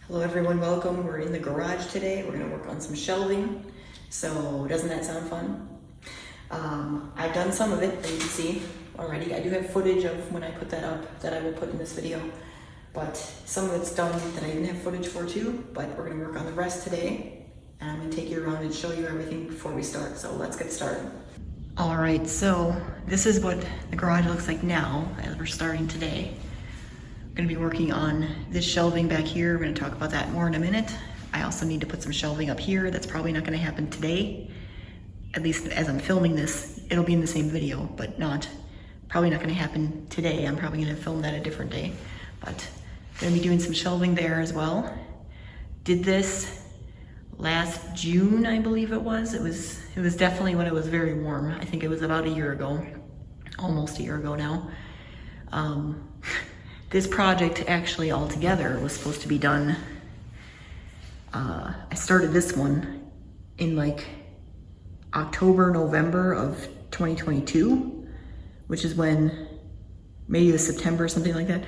Hello everyone, welcome. We're in the garage today. We're gonna work on some shelving. So doesn't that sound fun? I've done some of it that you can see already. I do have footage of when I put that up that I will put in this video, but some of it's done that I didn't have footage for too, but we're gonna work on the rest today. And I'm gonna take you around and show you everything before we start. So let's get started. All right, so this is what the garage looks like now as we're starting today. Going to be working on this shelving back here. We're going to talk about that more in a minute. I also need to put some shelving up here. That's probably not going to happen today. At least as I'm filming this, it'll be in the same video, but probably not going to happen today. I'm probably going to film that a different day, but going to be doing some shelving there as well. Did this last June, I believe it was. It was definitely when it was very warm. I think it was about a year ago, almost a year ago now. This project actually altogether was supposed to be done. I started this one in like October, November of 2022, which is when, maybe it was September or something like that.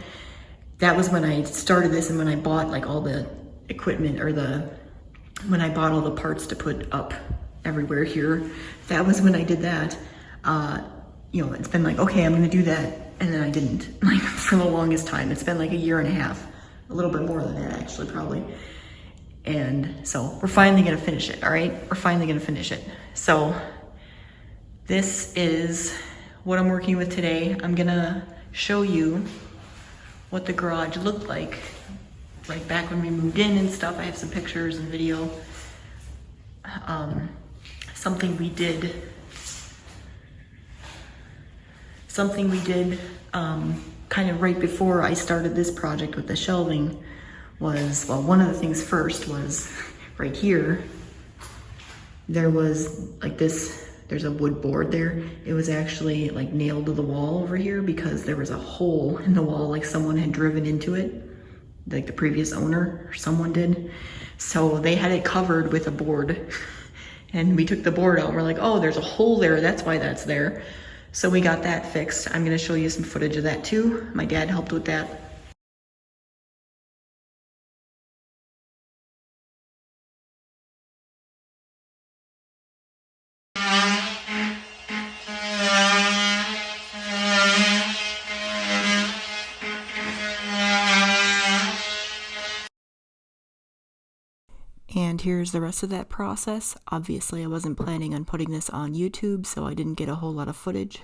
That was when I started this and when I bought like all the equipment when I bought all the parts to put up everywhere here. That was when I did that. You know, it's been like, okay, I'm gonna do that. And then I didn't, like for the longest time. It's been like a year and a half, a little bit more than that actually, probably. And so we're finally gonna finish it, all right? We're finally gonna finish it. So this is what I'm working with today. I'm gonna show you what the garage looked like right back when we moved in and stuff. I have some pictures and video. Something we did kind of right before I started this project with the shelving was, well, one of the things first was right here, there was like this, there's a wood board there. It was actually like nailed to the wall over here because there was a hole in the wall, like someone had driven into it, like the previous owner or someone did. So they had it covered with a board and we took the board out and we're like, oh, there's a hole there, that's why that's there. So we got that fixed. I'm gonna show you some footage of that too. My dad helped with that. And here's the rest of that process. Obviously, I wasn't planning on putting this on YouTube, so I didn't get a whole lot of footage.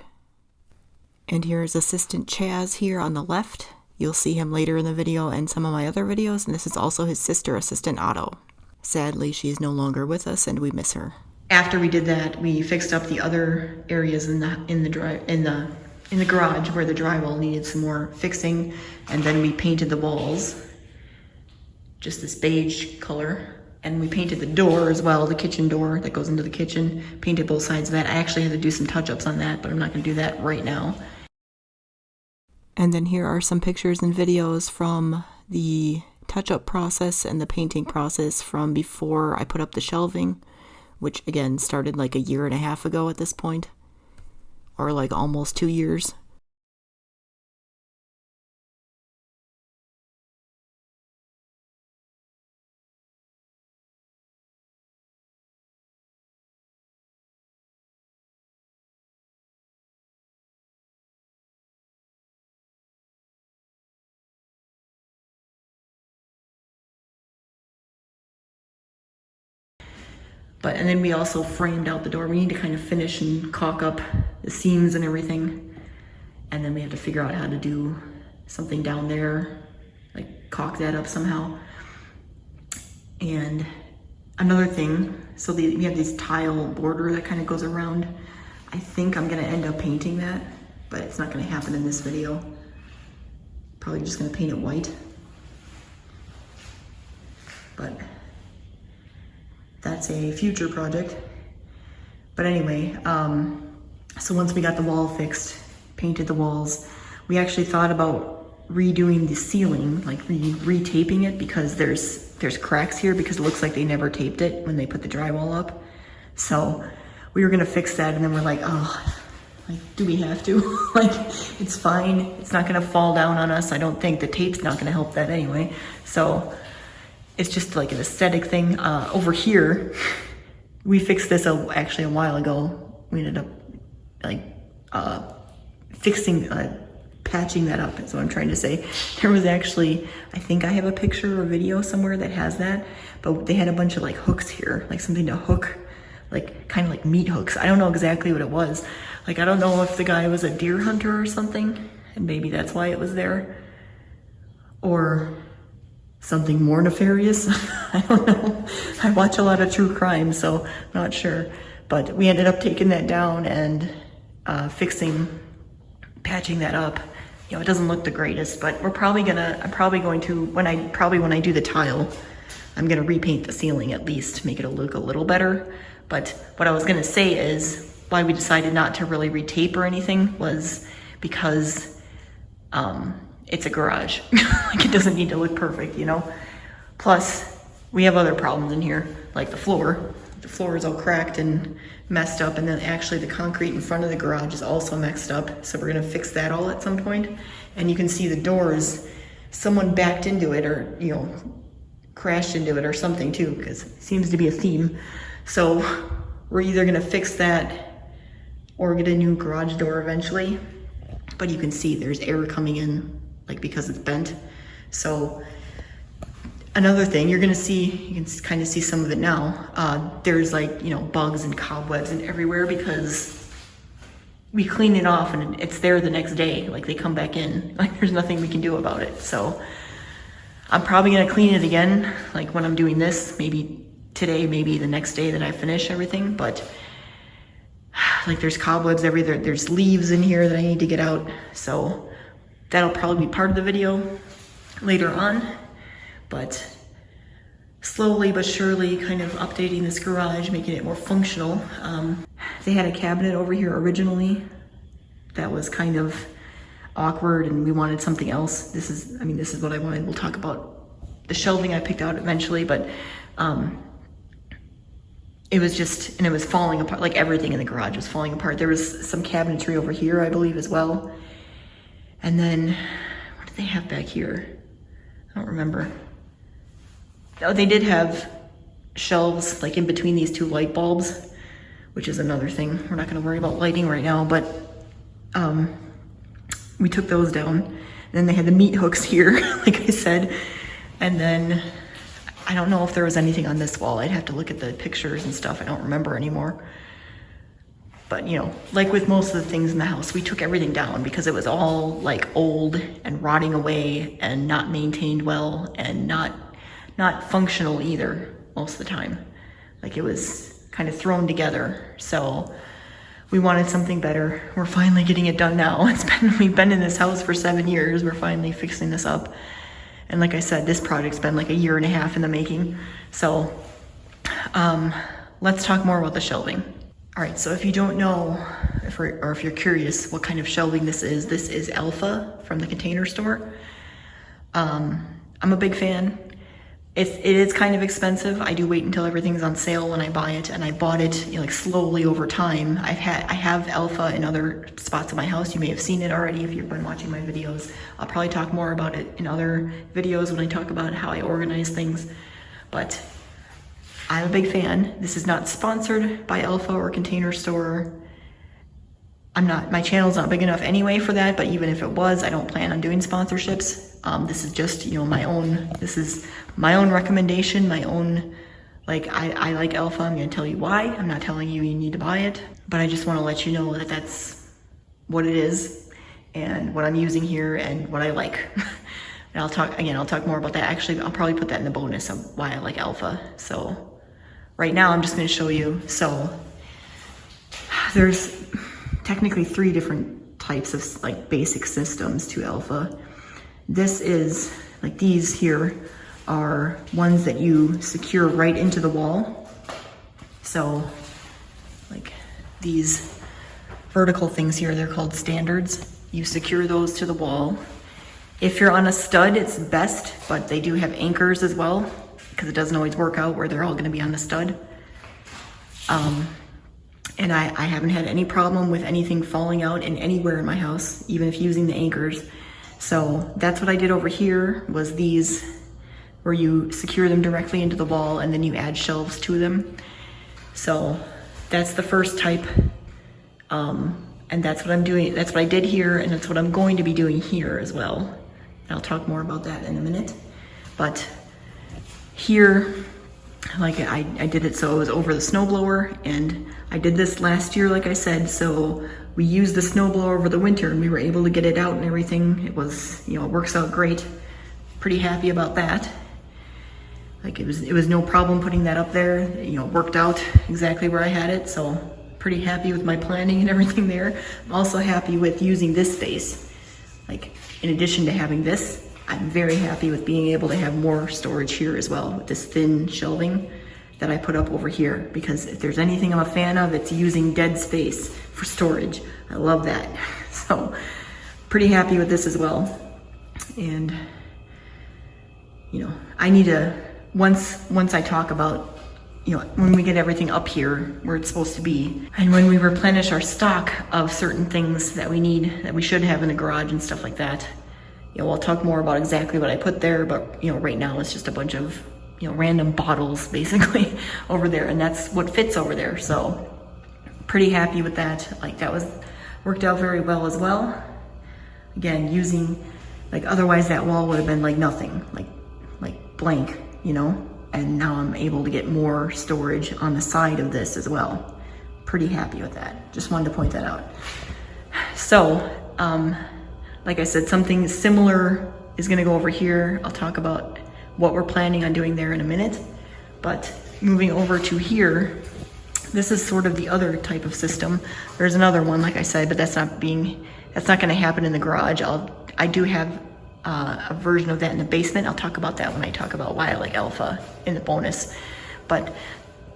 And here's Assistant Chaz here on the left. You'll see him later in the video and some of my other videos, and this is also his sister, Assistant Otto. Sadly, she's no longer with us, and we miss her. After we did that, we fixed up the other areas in the garage where the drywall needed some more fixing, and then we painted the walls, just this beige color. And we painted the door as well, the kitchen door that goes into the kitchen, painted both sides of that. I actually had to do some touch-ups on that, but I'm not gonna do that right now. And then here are some pictures and videos from the touch-up process and the painting process from before I put up the shelving, which again started like a year and a half ago at this point, or like almost 2 years. And then we also framed out the door. We need to kind of finish and caulk up the seams and everything. And then we have to figure out how to do something down there, like caulk that up somehow. And another thing, so we have this tile border that kind of goes around. I think I'm gonna end up painting that, but it's not gonna happen in this video. Probably just gonna paint it white. But that's a future project. But anyway, so once we got the wall fixed, painted the walls, we actually thought about redoing the ceiling, like re-taping it because there's cracks here because it looks like they never taped it when they put the drywall up. So we were gonna fix that and then we're like, oh, like, do we have to? Like, it's fine. It's not gonna fall down on us. I don't think the tape's not gonna help that anyway. So it's just like an aesthetic thing. Over here, we fixed this actually a while ago. We ended up like patching that up is what I'm trying to say. There was actually, I think I have a picture or video somewhere that has that, but they had a bunch of like hooks here, like something to hook, like kind of like meat hooks. I don't know exactly what it was. Like, I don't know if the guy was a deer hunter or something, and maybe that's why it was there, or something more nefarious. I don't know. I watch a lot of true crime, so I'm not sure. But we ended up taking that down and patching that up. You know, it doesn't look the greatest, but I'm probably when I do the tile, I'm gonna repaint the ceiling at least, make it look a little better. But what I was gonna say is, why we decided not to really retape or anything was because it's a garage. Like, it doesn't need to look perfect, you know? Plus, we have other problems in here, like the floor. The floor is all cracked and messed up, and then actually the concrete in front of the garage is also messed up, so we're gonna fix that all at some point. And you can see the doors, someone backed into it, or, you know, crashed into it or something too, because it seems to be a theme. So we're either gonna fix that or get a new garage door eventually. But you can see there's air coming in, like, because it's bent. So another thing you're gonna see, you can kind of see some of it now, there's like, you know, bugs and cobwebs and everywhere because we clean it off and it's there the next day. Like, they come back in, like, there's nothing we can do about it. So I'm probably gonna clean it again, like when I'm doing this, maybe today, maybe the next day that I finish everything. But like, there's cobwebs everywhere, there's leaves in here that I need to get out. So that'll probably be part of the video later on. But slowly but surely kind of updating this garage, making it more functional. They had a cabinet over here originally that was kind of awkward, and we wanted something else. This is what I wanted. We'll talk about the shelving I picked out eventually, but it was just, and it was falling apart. Like, everything in the garage was falling apart. There was some cabinetry over here, I believe, as well. And then, what did they have back here? I don't remember. Oh, they did have shelves like in between these two light bulbs, which is another thing. We're not gonna worry about lighting right now, but we took those down. And then they had the meat hooks here, like I said. And then I don't know if there was anything on this wall. I'd have to look at the pictures and stuff. I don't remember anymore. But, you know, like with most of the things in the house, we took everything down because it was all like old and rotting away and not maintained well and not functional either most of the time. Like, it was kind of thrown together. So we wanted something better. We're finally getting it done now. We've been in this house for 7 years. We're finally fixing this up. And like I said, this project's been like 1.5 years in the making. So let's talk more about the shelving. All right, so if you don't know, or if you're curious what kind of shelving this is Elfa from the Container Store. I'm a big fan. It is kind of expensive. I do wait until everything's on sale when I buy it, and I bought it, you know, like slowly over time. I have Elfa in other spots of my house. You may have seen it already if you've been watching my videos. I'll probably talk more about it in other videos when I talk about how I organize things. But I'm a big fan. This is not sponsored by Elfa or Container Store. My channel's not big enough anyway for that, but even if it was, I don't plan on doing sponsorships. This is just, you know, this is my own recommendation, my own, like, I like Elfa. I'm gonna tell you why. I'm not telling you need to buy it, but I just wanna let you know that that's what it is and what I'm using here and what I like. And I'll talk more about that. Actually, I'll probably put that in the bonus of why I like Elfa. So right now I'm just gonna show you. So there's technically 3 different types of like basic systems to Elfa. This is, like, these here are ones that you secure right into the wall. So like these vertical things here, they're called standards. You secure those to the wall. If you're on a stud, it's best, but they do have anchors as well because it doesn't always work out where they're all gonna be on the stud. And I haven't had any problem with anything falling out in anywhere in my house, even if using the anchors. So that's what I did over here, was these where you secure them directly into the wall and then you add shelves to them. So that's the first type. And that's what I'm doing. That's what I did here, and that's what I'm going to be doing here as well. I'll talk more about that in a minute. But here, like I did it so it was over the snowblower, and I did this last year, like I said, so we used the snowblower over the winter and we were able to get it out and everything. It was, you know, it works out great. Pretty happy about that. Like it was no problem putting that up there. You know, it worked out exactly where I had it, so pretty happy with my planning and everything there. I'm also happy with using this space. Like in addition to having this, I'm very happy with being able to have more storage here as well with this thin shelving that I put up over here, because if there's anything I'm a fan of, it's using dead space for storage. I love that. So pretty happy with this as well. And you know, I need to, once I talk about, you know, when we get everything up here where it's supposed to be, and when we replenish our stock of certain things that we need, that we should have in the garage and stuff like that, you know, I'll talk more about exactly what I put there, but you know, right now it's just a bunch of, you know, random bottles basically over there, and that's what fits over there. So pretty happy with that. Like that worked out very well as well. Again, using, like otherwise that wall would have been like nothing, like blank, you know? And now I'm able to get more storage on the side of this as well. Pretty happy with that. Just wanted to point that out. So, like I said, something similar is gonna go over here. I'll talk about what we're planning on doing there in a minute. But moving over to here, this is sort of the other type of system. There's another one, like I said, but that's not gonna happen in the garage. I do have a version of that in the basement. I'll talk about that when I talk about why I like Elfa in the bonus. But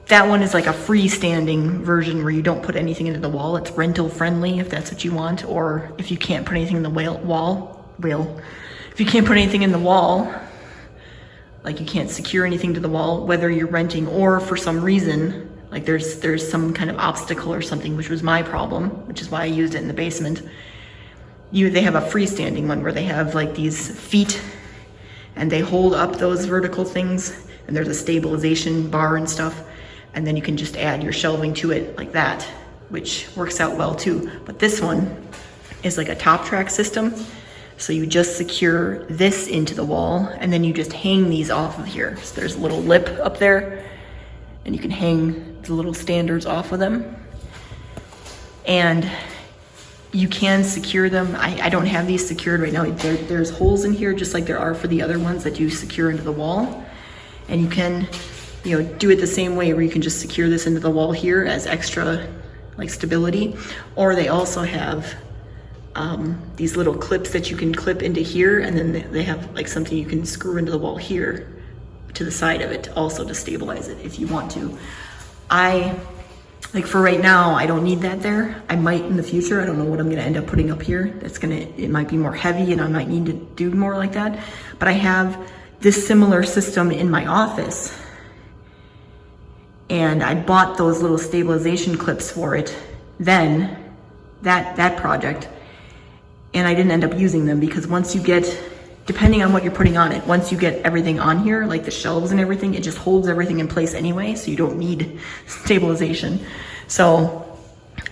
that one is like a freestanding version where you don't put anything into the wall. It's rental friendly if that's what you want, or if you can't put anything in the if you can't put anything in the wall, like you can't secure anything to the wall, whether you're renting or for some reason, like there's some kind of obstacle or something, which was my problem, which is why I used it in the basement. They have a freestanding one where they have like these feet and they hold up those vertical things, and there's a stabilization bar and stuff, and then you can just add your shelving to it like that, which works out well too. But this one is like a top track system. So you just secure this into the wall and then you just hang these off of here. So there's a little lip up there and you can hang the little standards off of them. And you can secure them. I don't have these secured right now. There's holes in here just like there are for the other ones that you secure into the wall. And you can, you know, do it the same way where you can just secure this into the wall here as extra like stability. Or they also have these little clips that you can clip into here, and then they have like something you can screw into the wall here to the side of it also to stabilize it if you want to. Like for right now, I don't need that there. I might in the future. I don't know what I'm gonna end up putting up here. It might be more heavy and I might need to do more like that. But I have this similar system in my office. And I bought those little stabilization clips for it then, that project. And I didn't end up using them because once you get, depending on what you're putting on it, once you get everything on here, like the shelves and everything, it just holds everything in place anyway, so you don't need stabilization. So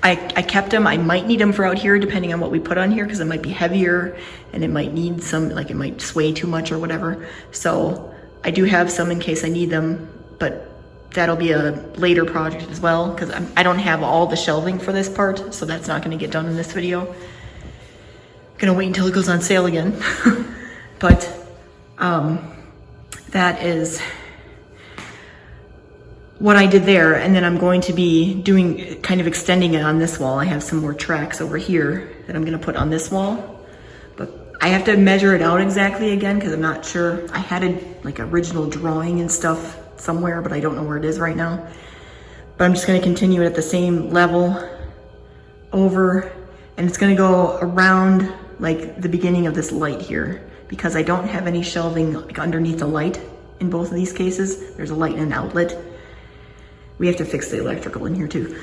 I kept them. I might need them for out here depending on what we put on here, because it might be heavier and it might need some, like it might sway too much or whatever. So I do have some in case I need them, but that'll be a later project as well, because I don't have all the shelving for this part, so that's not gonna get done in this video. Gonna wait until it goes on sale again. But that is what I did there. And then I'm going to be doing, kind of extending it on this wall. I have some more tracks over here that I'm gonna put on this wall. But I have to measure it out exactly again because I'm not sure. I had a like original drawing and stuff somewhere, but I don't know where it is right now. But I'm just gonna continue it at the same level over, and it's gonna go around like the beginning of this light here, because I don't have any shelving like underneath the light in both of these cases. There's a light and an outlet. We have to fix the electrical in here too.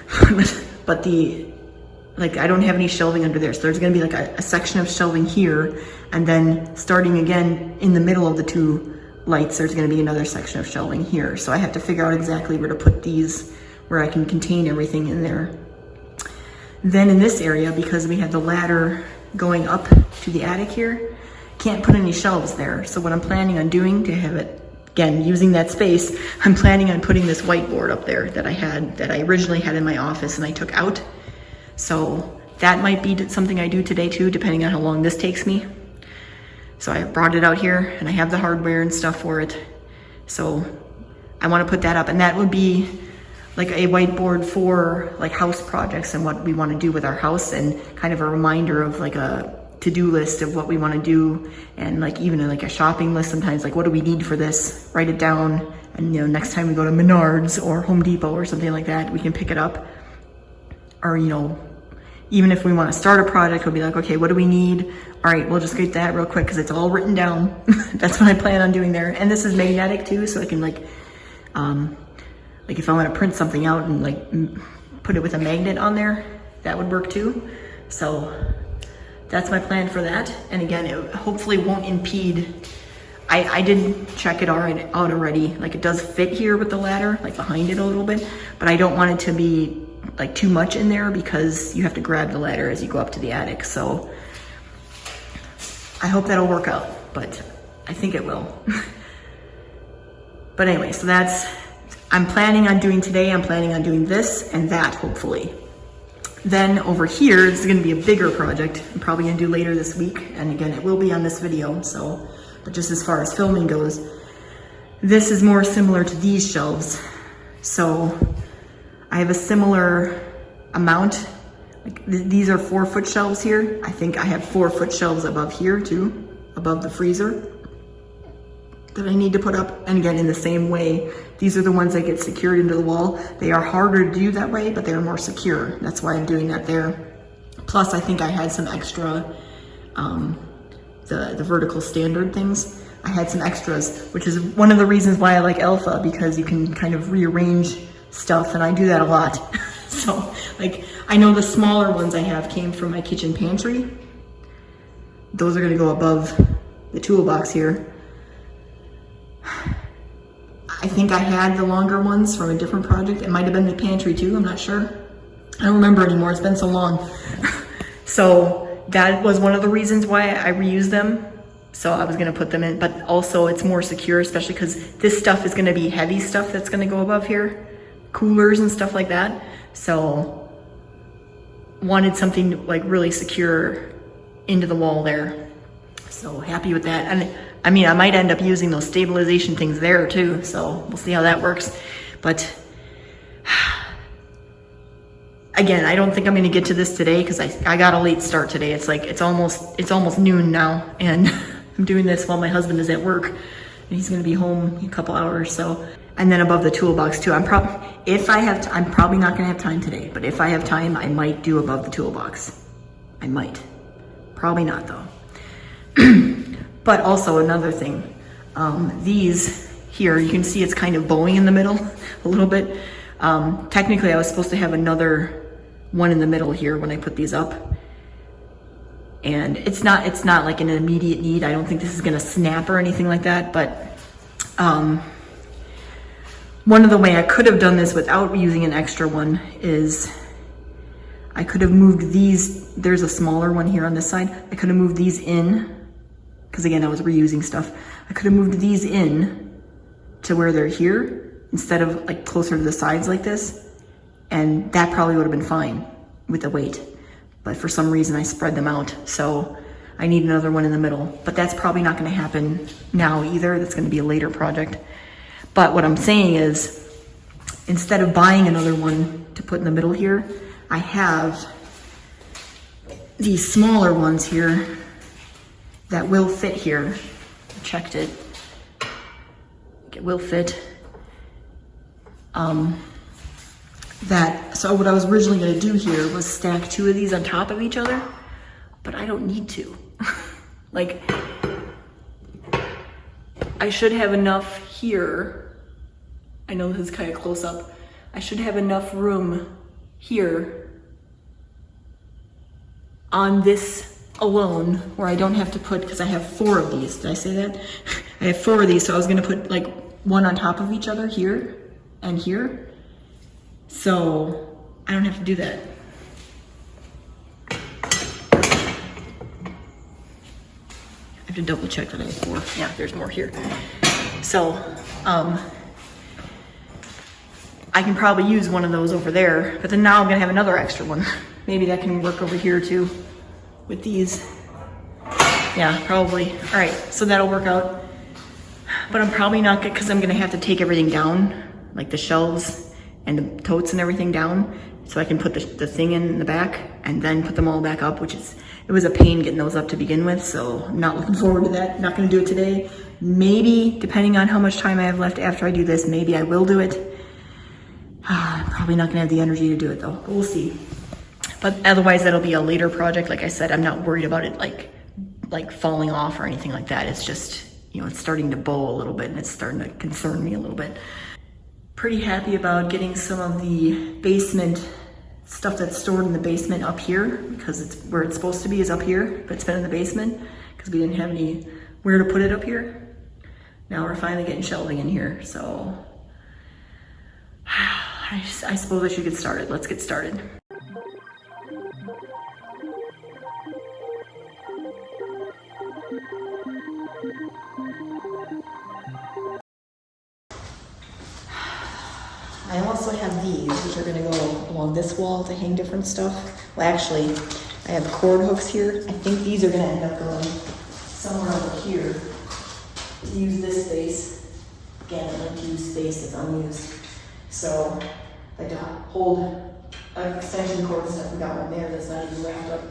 But I don't have any shelving under there. So there's gonna be like a section of shelving here, and then starting again in the middle of the two lights, there's gonna be another section of shelving here. So I have to figure out exactly where to put these, where I can contain everything in there. Then in this area, because we have the ladder going up to the attic here, can't put any shelves there. So what I'm planning on doing to have it, again, using that space, I'm planning on putting this whiteboard up there that I originally had in my office and I took out. So that might be something I do today too, depending on how long this takes me. So I brought it out here and I have the hardware and stuff for it. So I want to put that up, and that would be like a whiteboard for like house projects and what we want to do with our house, and kind of a reminder of like a to-do list of what we want to do, and like even like a shopping list sometimes, like what do we need for this, write it down, and you know, next time we go to Menards or Home Depot or something like that, we can pick it up. Or you know, even if we want to start a project, we'll be like, okay, what do we need? All right, we'll just get that real quick because it's all written down. That's what I plan on doing there. And this is magnetic too, so I can like if I want to print something out and like put it with a magnet on there, that would work too. So that's my plan for that. And again, it hopefully won't impede. I did check it out already. Like it does fit here with the ladder, like behind it a little bit, but I don't want it to be like too much in there because you have to grab the ladder as you go up to the attic. So I hope that'll work out, but I think it will. But anyway, so I'm planning on doing today, I'm planning on doing this and that, hopefully. Then over here, this is gonna be a bigger project. I'm probably gonna do later this week. And again, it will be on this video, so, but just as far as filming goes, this is more similar to these shelves. So I have a similar amount. Like these are 4-foot shelves here. I think I have 4-foot shelves above here too, above the freezer that I need to put up. And again, in the same way, these are the ones that get secured into the wall. They are harder to do that way, but they're more secure. That's why I'm doing that there. Plus, I think I had some extra, the vertical standard things. I had some extras, which is one of the reasons why I like Elfa, because you can kind of rearrange stuff, and I do that a lot. So, like, I know the smaller ones I have came from my kitchen pantry. Those are gonna go above the toolbox here. I think I had the longer ones from a different project. It might have been the pantry too, I'm not sure. I don't remember anymore, it's been so long. So that was one of the reasons why I reused them. So I was gonna put them in, but also it's more secure, especially because this stuff is gonna be heavy stuff that's gonna go above here, coolers and stuff like that. So wanted something like really secure into the wall there. So happy with that. And I mean, I might end up using those stabilization things there too, so we'll see how that works. But again, I don't think I'm gonna get to this today because I got a late start today. It's like, it's almost noon now, and I'm doing this while my husband is at work, and he's gonna be home in a couple hours, so. And then above the toolbox too. I'm probably not gonna have time today, but if I have time, I might do above the toolbox. I might. Probably not though. But also another thing, these here, you can see it's kind of bowing in the middle a little bit. Technically I was supposed to have another one in the middle here when I put these up. And it's not like an immediate need. I don't think this is gonna snap or anything like that, but one of the way I could have done this without using an extra one is I could have moved these. There's a smaller one here on this side. I could have moved these in, because again, I was reusing stuff. I could have moved these in to where they're here instead of like closer to the sides like this. And that probably would have been fine with the weight. But for some reason I spread them out. So I need another one in the middle, but that's probably not gonna happen now either. That's gonna be a later project. But what I'm saying is, instead of buying another one to put in the middle here, I have these smaller ones here that will fit here. I checked it. It will fit. So what I was originally gonna do here was stack 2 of these on top of each other, but I don't need to. Like, I should have enough here. I know this is kind of close up. I should have enough room here on this alone where I don't have to put, because I have 4 of these. Did I say that? I have 4 of these, so I was gonna put like one on top of each other here and here. So I don't have to do that. I have to double check that I have 4. Yeah, there's more here. So I can probably use one of those over there, but then now I'm gonna have another extra one. Maybe that can work over here too with these. Yeah, probably. All right, so that'll work out. But I'm probably not good because I'm gonna have to take everything down, like the shelves and the totes and everything down, so I can put the thing in the back and then put them all back up, which is, it was a pain getting those up to begin with, so I'm not looking forward to that. Not gonna do it today. Maybe, depending on how much time I have left after I do this, maybe I will do it. Probably not gonna have the energy to do it though, but we'll see. But otherwise that'll be a later project. Like I said, I'm not worried about it like falling off or anything like that. It's just, you know, it's starting to bow a little bit and it's starting to concern me a little bit. Pretty happy about getting some of the basement stuff that's stored in the basement up here, because it's where it's supposed to be is up here, but it's been in the basement because we didn't have anywhere to put it up here. Now we're finally getting shelving in here, so I suppose I should get started. Let's get started. I also have these, which are gonna go along this wall to hang different stuff. Well, actually, I have cord hooks here. I think these are gonna end up going somewhere over here to use this space. Again, I like to use space that's unused. So, I like to hold an extension cord and stuff. We got one there that's not even wrapped up.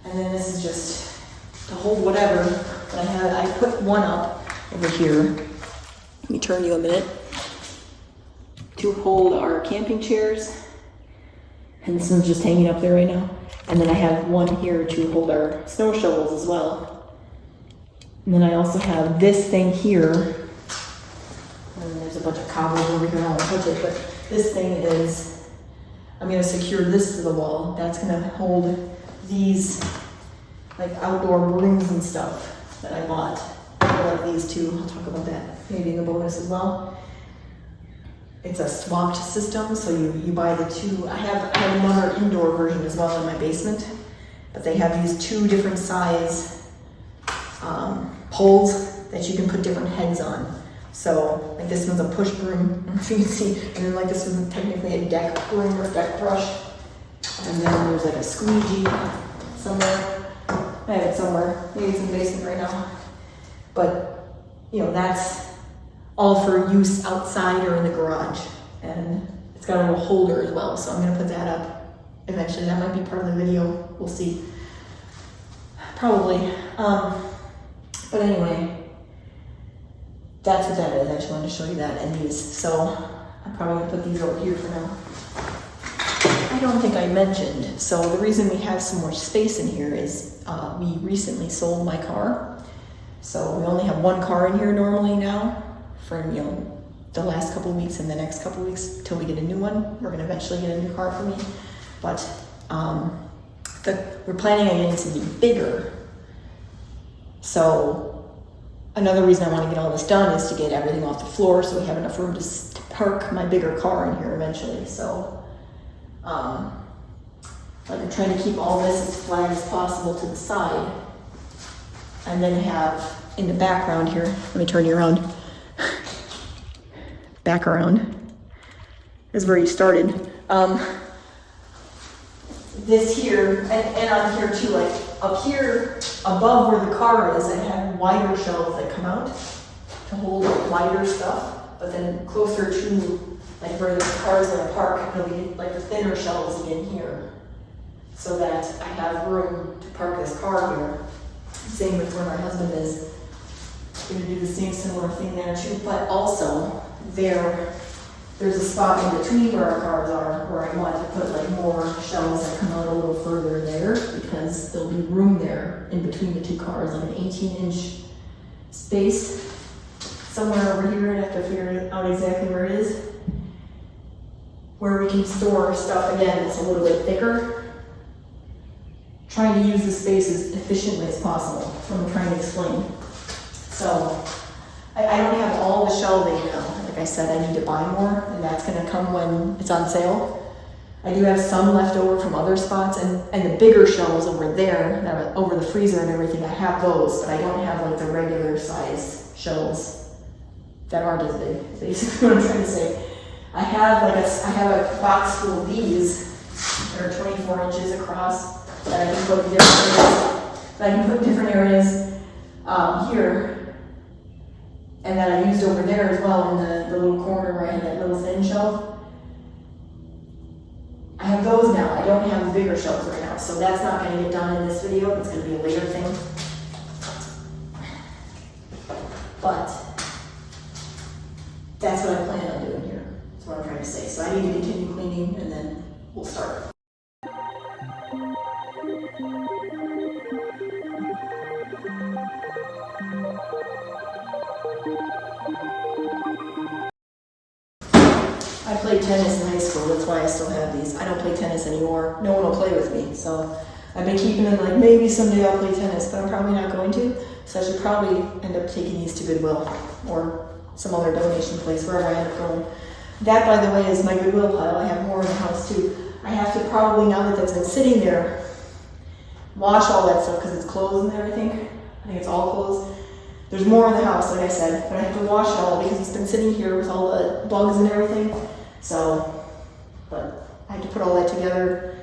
And then this is just to hold whatever. But I put one up over here. Let me turn you a minute. To hold our camping chairs. And this one's just hanging up there right now. And then I have one here to hold our snow shovels as well. And then I also have this thing here. And then there's a bunch of cobwebs over here, I don't touch it, but this thing is, I'm gonna secure this to the wall. That's gonna hold these like outdoor brooms and stuff that I bought. I like these two, I'll talk about that maybe in the bonus as well. It's a swapped system, so you buy the two. I have another indoor version as well in my basement, but they have these 2 different size poles that you can put different heads on. So like this one's a push broom, if you can see, and then like this one's technically a deck broom or deck brush. And then there's like a squeegee somewhere. I have it somewhere, maybe it's in the basement right now. But you know, that's all for use outside or in the garage. And it's got a little holder as well, so I'm gonna put that up eventually. That might be part of the video, we'll see. Probably. But anyway, that's what that is. I just wanted to show you that and these. So I'm probably gonna put these over here for now. I don't think I mentioned, so the reason we have some more space in here is we recently sold my car. So we only have one car in here normally now for, you know, the last couple of weeks and the next couple of weeks till we get a new one. We're gonna eventually get a new car for me. But we're planning on getting something bigger. So another reason I want to get all this done is to get everything off the floor so we have enough room to park my bigger car in here eventually. So like I'm trying to keep all this as flat as possible to the side, and then have in the background here, let me turn you around, back around, is where you started. This here, and on here too, like up here above where the car is, I have wider shelves that come out to hold lighter stuff, but then closer to like where the car is gonna park, it'll be like the thinner shelves again here, so that I have room to park this car here. Same with where my husband is. I'm gonna do the same similar thing there too, but also there's a spot in between where our cars are where I want to put like more shelves that come out a little further there, because there'll be room there in between the 2 cars, like an 18-inch space somewhere over here. I have to figure out exactly where it is, where we can store stuff again. It's a little bit thicker, trying to use the space as efficiently as possible. That's what I'm trying to explain. So I don't have all the shelving now. Like I said, I need to buy more, and that's gonna come when it's on sale. I do have some left over from other spots, and the bigger shelves over there, that are over the freezer and everything, I have those, but I don't have like the regular size shelves that aren't as big. Basically what I'm trying to say. I have a box full of these that are 24 inches across that I can put in different areas. Here, and that I used over there as well in the little corner where I had that little thin shelf. I have those now. I don't have the bigger shelves right now, so that's not going to get done in this video. It's going to be a later thing. But that's what I plan on doing here. That's what I'm trying to say. So I need to continue cleaning, and then we'll start. I played tennis in high school, that's why I still have these. I don't play tennis anymore. No one will play with me, so I've been keeping them like maybe someday I'll play tennis, but I'm probably not going to. So I should probably end up taking these to Goodwill or some other donation place, wherever I end up going. That, by the way, is my Goodwill pile. I have more in the house too. I have to probably, now that that's been sitting there, wash all that stuff because it's clothes in there, I think. I think it's all clothes. There's more in the house, like I said, but I have to wash it all because it's been sitting here with all the bugs and everything. So, but I have to put all that together.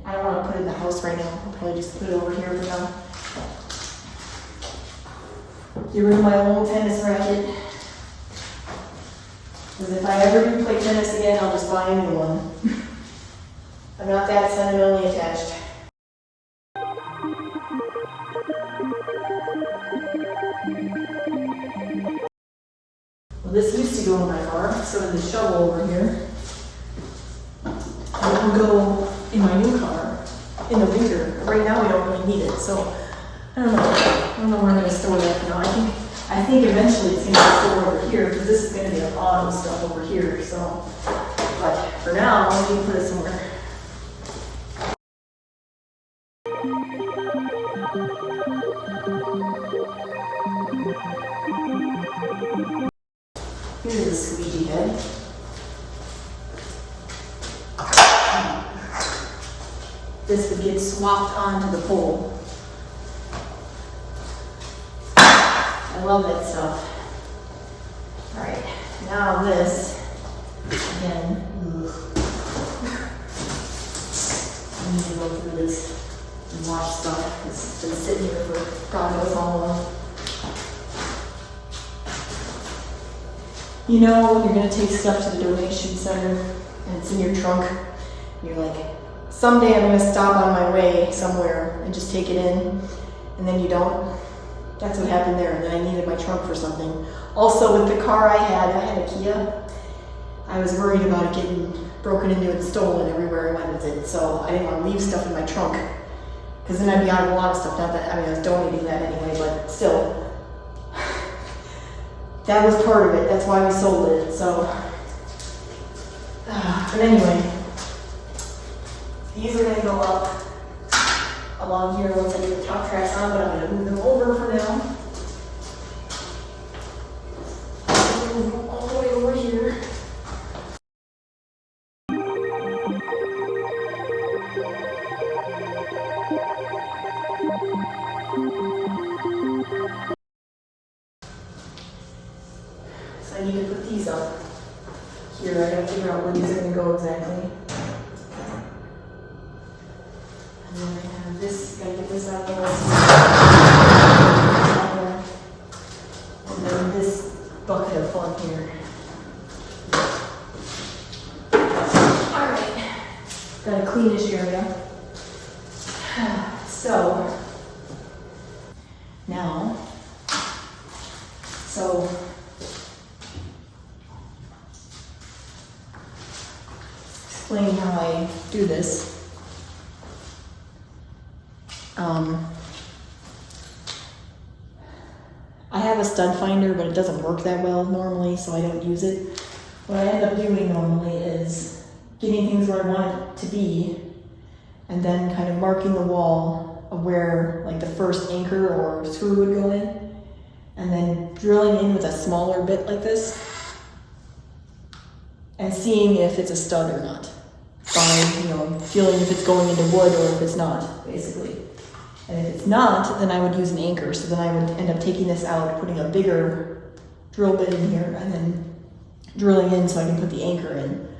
I don't want to put it in the house right now. I'll probably just put it over here for now. Get rid of my old tennis racket. Because if I ever do play tennis again, I'll just buy a new one. I'm not that sentimentally attached. Well, this used to go in my car, so did the shovel over here. It will go in my new car in the winter. Right now we don't really need it, so I don't know. I don't know where I'm going to store that now. I think eventually it's going to be stored over here because this is going to be a lot of stuff over here. So, but for now, I'm going to put it somewhere. Here's the squeegee head. This would get swapped onto the pole. I love that stuff. Alright, now this, again, I need to go through this and wash stuff. It's been sitting here for God knows how long. You know, when you're going to take stuff to the donation center and it's in your trunk, you're like, someday I'm going to stop on my way somewhere and just take it in, and then you don't. That's what happened there, and then I needed my trunk for something. Also, with the car I had a Kia. I was worried about it getting broken into and stolen everywhere I went with it, so I didn't want to leave stuff in my trunk, because then I'd be out of a lot of stuff. Not that, I was donating that anyway, but still. That was part of it. That's why we sold it. So, but anyway, these are going to go up along here once I get the top tracks on, but I'm going to move them over for now. Move them all the way over here. So I need to put these up here. I gotta figure out where these are gonna go exactly. And then I have this, gotta get this out of the way. And then this bucket of fun here. Alright, gotta clean this area. So, now, explain how I do this. I have a stud finder, but it doesn't work that well normally, so I don't use it. What I end up doing normally is getting things where I want it to be, and then kind of marking the wall of where like the first anchor or screw would go in, and then drilling in with a smaller bit like this and seeing if it's a stud or not, by, you know, feeling if it's going into wood or if it's not, basically. And if it's not, then I would use an anchor. So then I would end up taking this out, putting a bigger drill bit in here, and then drilling in so I can put the anchor in.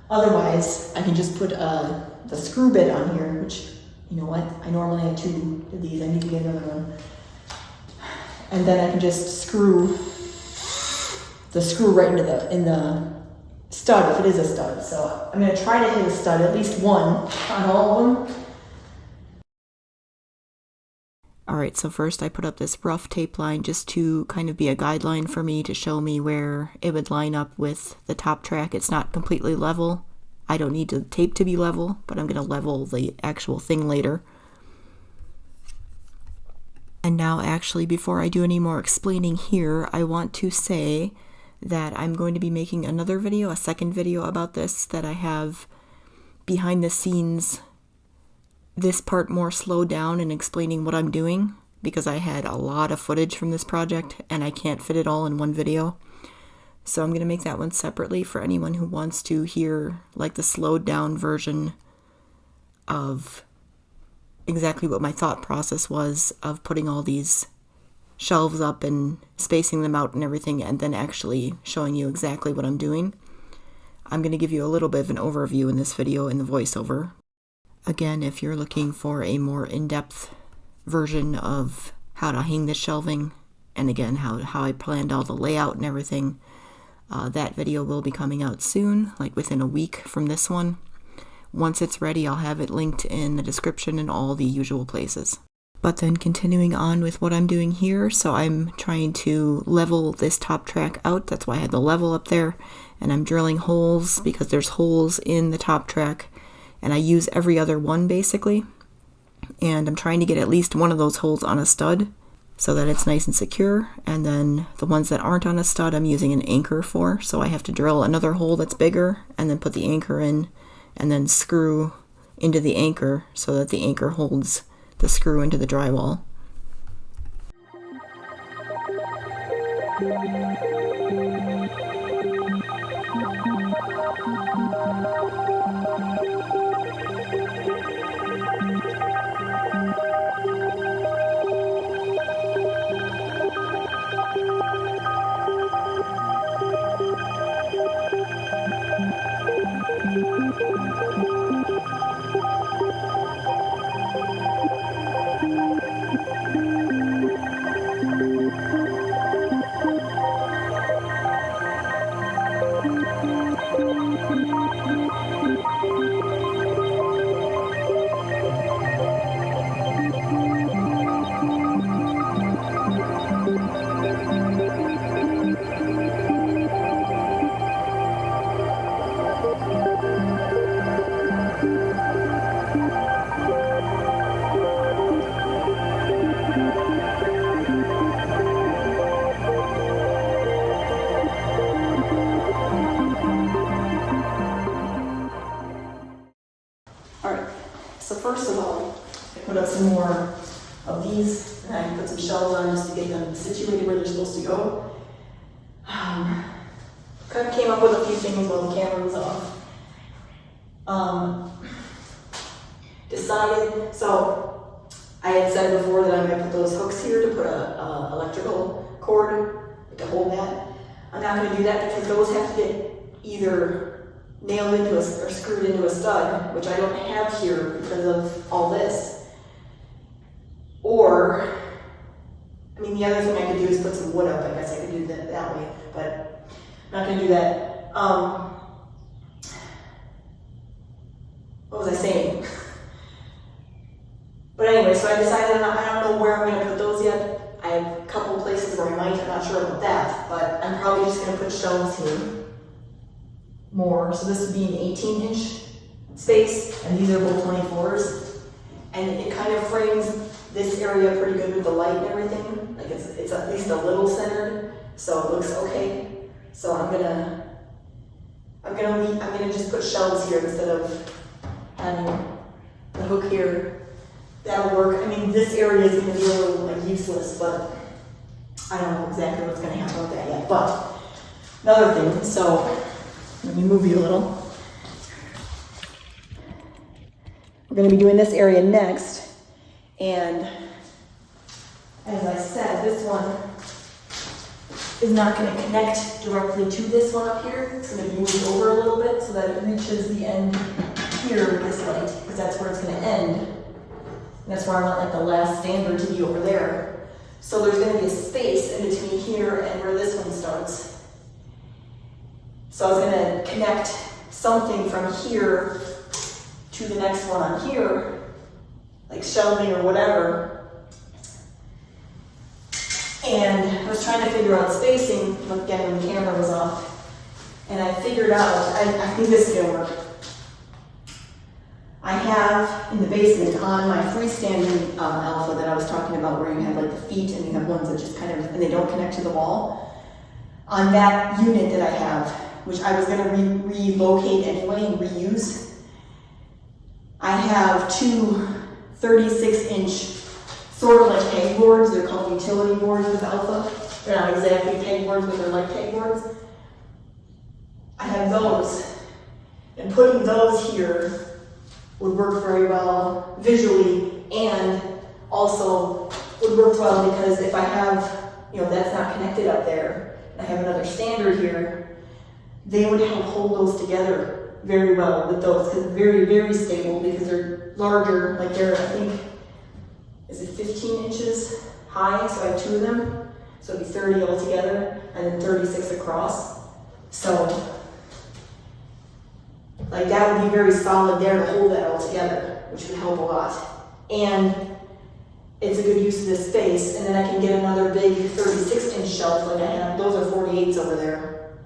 Otherwise, I can just put the screw bit on here, which, you know what, I normally have 2 of these. I need to get another one. And then I can just screw the screw right into the stud, if it is a stud. So I'm going to try to hit a stud, at least one on all of them. Alright, so first I put up this rough tape line just to kind of be a guideline for me to show me where it would line up with the top track. It's not completely level. I don't need the tape to be level, but I'm going to level the actual thing later. And now actually, before I do any more explaining here, I want to say that I'm going to be making another video, a second video about this, that I have behind the scenes, this part more slowed down and explaining what I'm doing, because I had a lot of footage from this project and I can't fit it all in one video. So I'm going to make that one separately for anyone who wants to hear like the slowed down version of exactly what my thought process was of putting all these shelves up and spacing them out and everything, and then actually showing you exactly what I'm doing. I'm going to give you a little bit of an overview in this video in the voiceover. Again, if you're looking for a more in-depth version of how to hang this shelving, and again, how I planned all the layout and everything, that video will be coming out soon, like within a week from this one. Once it's ready, I'll have it linked in the description in all the usual places. But then continuing on with what I'm doing here, so I'm trying to level this top track out. That's why I had the level up there, and I'm drilling holes because there's holes in the top track, and I use every other one basically, and I'm trying to get at least one of those holes on a stud so that it's nice and secure. And then the ones that aren't on a stud I'm using an anchor for, so I have to drill another hole that's bigger and then put the anchor in and then screw into the anchor so that the anchor holds the screw into the drywall. So first of all, I put up some more of these, and I put some shelves on just to get them situated where they're supposed to go. Kind of came up with a few things while the camera was off. Decided, so I had said before that I'm going to put those hooks here to put a electrical cord to hold that. I'm not going to do that because those have to get either nailed into or screwed into a stud, which I don't have here because of all this. Or, I mean, the other thing I could do is put some wood up. I guess I could do that way, but I'm not going to do that. What was I saying? But anyway, so I decided I don't know where I'm going to put those yet. I have a couple places where I might, I'm not sure about that, but I'm probably just going to put shelves here. More, so this would be an 18-inch space, and these are both 24s, and it kind of frames this area pretty good with the light and everything. Like it's at least a little centered, so it looks okay. So I'm gonna just put shelves here instead of having the hook here, that'll work. I mean, this area is gonna be a little like useless, but I don't know exactly what's gonna happen with that yet. But another thing, so let me move you a little. We're gonna be doing this area next, and as I said, this one is not going to connect directly to this one up here. It's going to be moved over a little bit so that it reaches the end here with this light, because that's where it's going to end. And that's where I want like the last standard to be over there. So there's going to be a space in between here and where this one starts. So I was going to connect something from here to the next one on here, like shelving or whatever. And I was trying to figure out spacing, again, when the camera was off. And I figured out, I think this is gonna work. I have in the basement on my freestanding Elfa that I was talking about, where you have like the feet and you have ones that just kind of, and they don't connect to the wall. On that unit that I have, which I was gonna relocate anyway and reuse, I have two 36-inch sort of like pegboards. They're called utility boards with Elfa. They're not exactly pegboards, but they're like pegboards. I have those, and putting those here would work very well visually, and also would work well because if I have, that's not connected up there, and I have another standard here, they would help hold those together very well with those, because they're very, very stable because they're larger, like they're, I think, is it 15 inches high? So I have two of them. So it'd be 30 altogether and then 36 across. So like that would be very solid there to hold that all together, which would help a lot. And it's a good use of this space. And then I can get another big 36-inch shelf like I have. Those are 48s over there,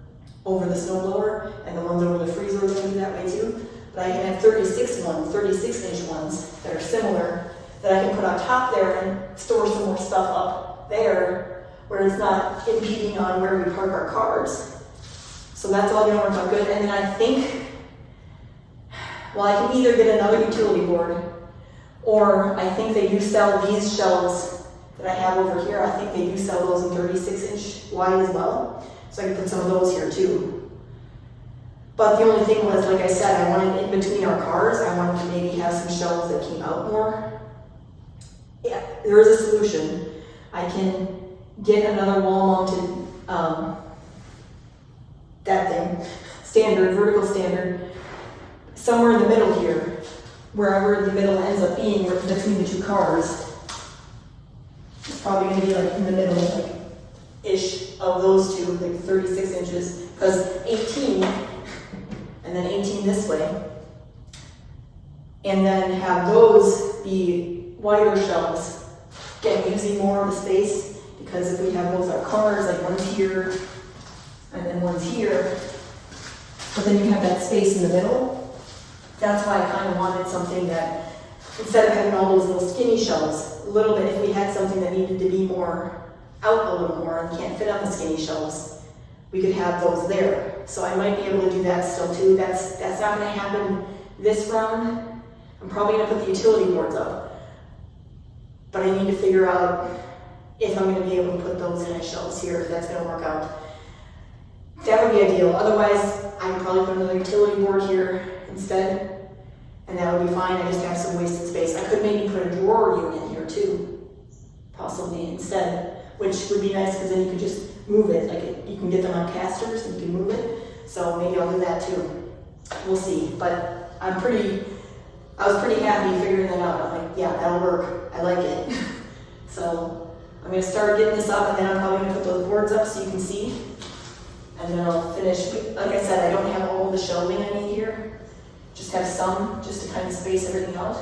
over the snowblower, and the ones over the freezer are going to be that way too. But I can have 36-inch ones that are similar, that I can put on top there and store some more stuff up there where it's not impeding on where we park our cars. So that's all gonna work out good. And then I think, well, I can either get another utility board, or I think they do sell these shelves that I have over here. I think they do sell those in 36-inch wide as well. So I can put some of those here too. But the only thing was, like I said, I wanted in between our cars, I wanted to maybe have some shelves that came out more. Yeah, there is a solution. I can get another wall-mounted, that thing, vertical standard, somewhere in the middle here, wherever the middle ends up being between the two cars. It's probably going to be like in the middle, like ish of those two, like 36 inches, because 18, and then 18 this way, and then have those be wider shelves, again, using more of the space, because if we have both our cars, like one's here and then one's here, but then you have that space in the middle. That's why I kind of wanted something that, instead of having all those little skinny shelves, a little bit, if we had something that needed to be more out a little more and can't fit on the skinny shelves, we could have those there. So I might be able to do that still too. That's not going to happen this round. I'm probably going to put the utility boards up. But I need to figure out if I'm going to be able to put those kind of shelves here, if that's going to work out. That would be ideal. Otherwise, I could probably put another utility board here instead, and that would be fine. I just have some wasted space. I could maybe put a drawer unit here too, possibly instead, which would be nice because then you could just move it. Like you can get them on casters and you can move it. So maybe I'll do that too. We'll see. But I was pretty happy figuring that out. I'm like, yeah, that'll work. I like it. So I'm going to start getting this up, and then I'm probably going to put those boards up so you can see. And then I'll finish. Like I said, I don't have all the shelving I need here. Just have some, just to kind of space everything out.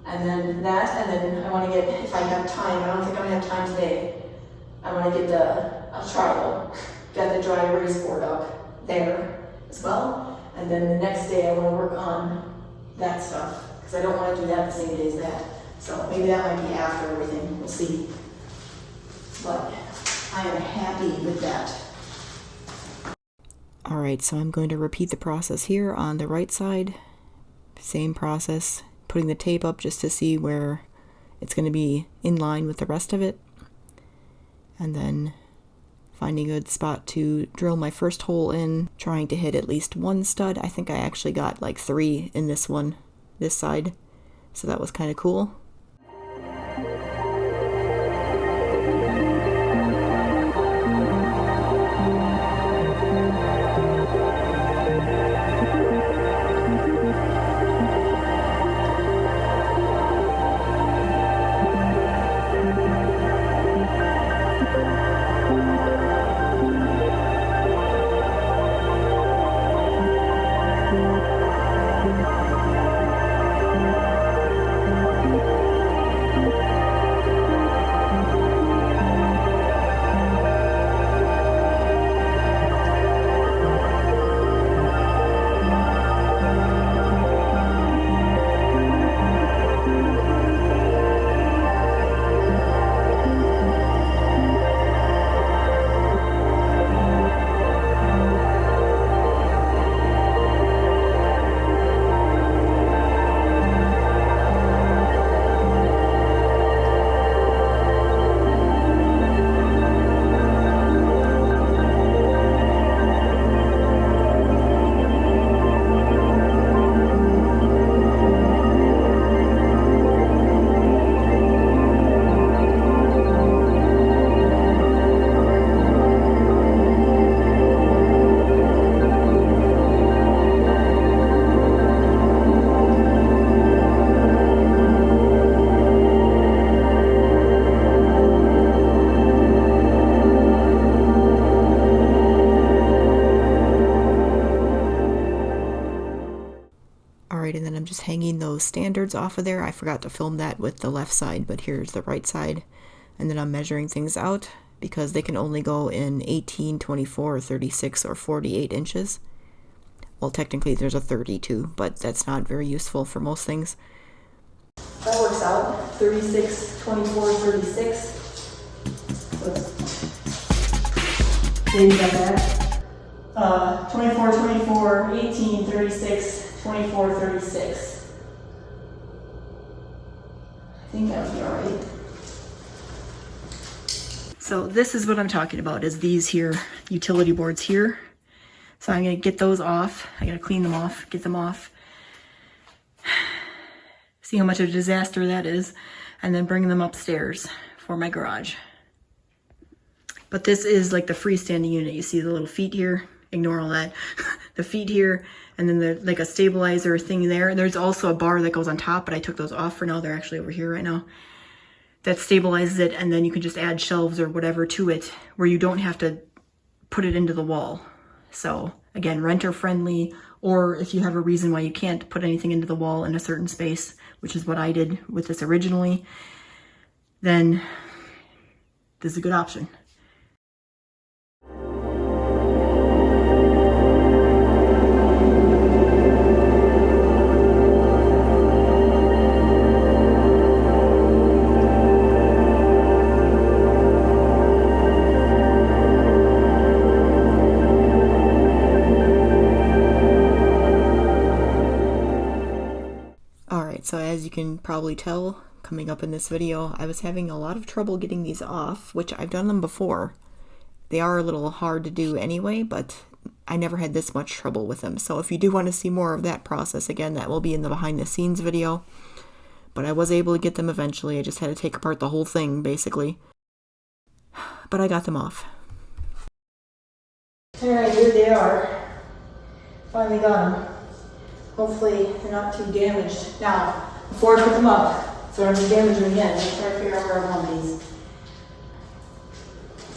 And then that, and then I want to get, if I have time, I don't think I'm going to have time today, I want to get I'll try though, get the dry erase board up there as well. And then the next day I want to work on that stuff, because I don't want to do that the same day as that. So maybe that might be after everything, we'll see. But I am happy with that. Alright, so I'm going to repeat the process here on the right side. Same process, putting the tape up just to see where it's going to be in line with the rest of it. And then finding a good spot to drill my first hole in, trying to hit at least one stud. I think I actually got like 3 in this one, this side. So that was kind of cool. And then I'm just hanging those standards off of there. I forgot to film that with the left side, but here's the right side. And then I'm measuring things out because they can only go in 18, 24, 36, or 48 inches. Well, technically there's a 32, but that's not very useful for most things. That works out. 36, 24, 36. So you got that. 24, 24, 18, 36, 24, 36. I think that would be alright. So this is what I'm talking about, is these here utility boards here. So I'm going to get those off. I got to clean them off, get them off. See how much of a disaster that is. And then bring them upstairs for my garage. But this is like the freestanding unit. You see the little feet here. Ignore all that. The feet here, and then there's like a stabilizer thing there. There's also a bar that goes on top, but I took those off for now. They're actually over here right now. That stabilizes it, and then you can just add shelves or whatever to it where you don't have to put it into the wall. So again, renter friendly, or if you have a reason why you can't put anything into the wall in a certain space, which is what I did with this originally, then this is a good option. So as you can probably tell, coming up in this video, I was having a lot of trouble getting these off, which I've done them before. They are a little hard to do anyway, but I never had this much trouble with them. So if you do want to see more of that process, again, that will be in the behind the scenes video. But I was able to get them eventually. I just had to take apart the whole thing, basically. But I got them off. Alright, here they are. Finally got them. Hopefully they're not too damaged. Now, before I put them up, so I don't damage them again, I'm trying to figure out where I want these.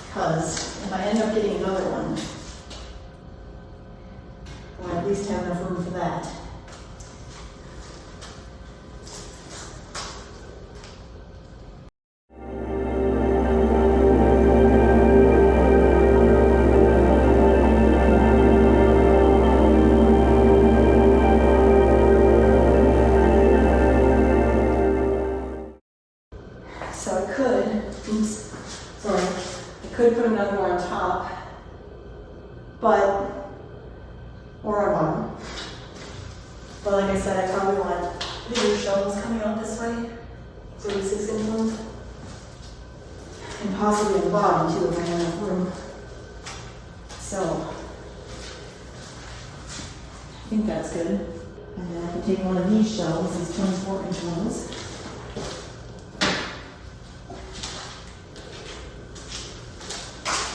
Because if I end up getting another one, I'll at least have enough room for that. Could put another one on top, or on bottom. But like I said, I probably want bigger shelves coming out this way, 36-inch ones. And possibly at the bottom too if I have enough room. So, I think that's good. And then I can take one of these shelves, these 24-inch ones.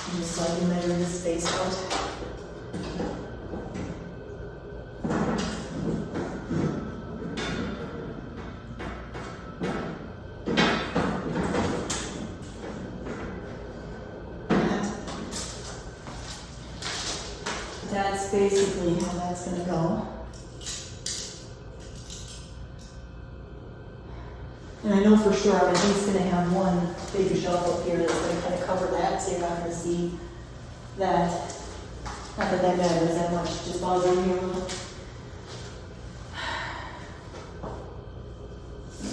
And just so I can measure this space out. That's basically how that's going to go. And I know for sure I'm at least going to have one big shelf up here that's going to kind of cover that, so you're not going to see that. Not that that matters that much, just bothering me a little.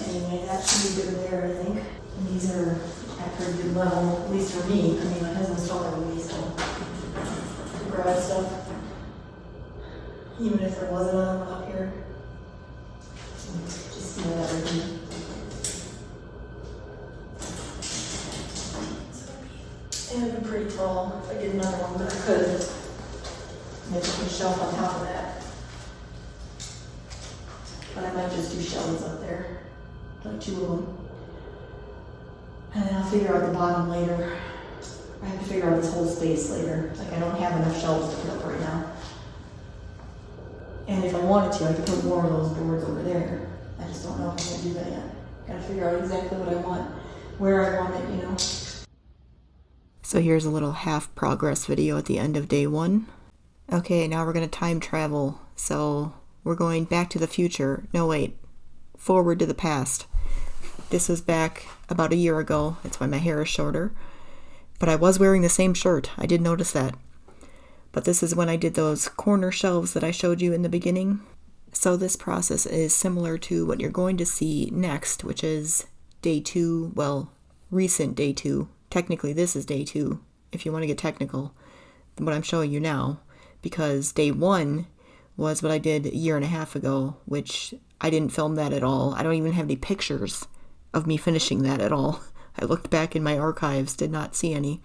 Anyway, that should be good there, I think. And these are at a pretty good level, at least for me. I mean, my husband's taller than me, so to grab stuff. Even if there wasn't another one up here. Just see what everything. It would be pretty tall if I did another one, but I could. Maybe put a shelf on top of that. But I might just do shelves up there, like 2 of them. And then I'll figure out the bottom later. I have to figure out this whole space later. Like I don't have enough shelves to put up right now. And if I wanted to, I could put more of those boards over there. I just don't know if I'm gonna do that yet. Gotta figure out exactly what I want, where I want it, you know. So here's a little half progress video at the end of day 1. Okay, now we're gonna time travel. So we're going back to the future. No, wait, forward to the past. This was back about a year ago. That's why my hair is shorter. But I was wearing the same shirt. I did notice that. But this is when I did those corner shelves that I showed you in the beginning. So this process is similar to what you're going to see next, which is day 2, well, recent day 2. Technically this is day 2, if you want to get technical, what I'm showing you now, because day 1 was what I did a year and a half ago, which I didn't film that at all. I don't even have any pictures of me finishing that at all. I looked back in my archives, did not see any.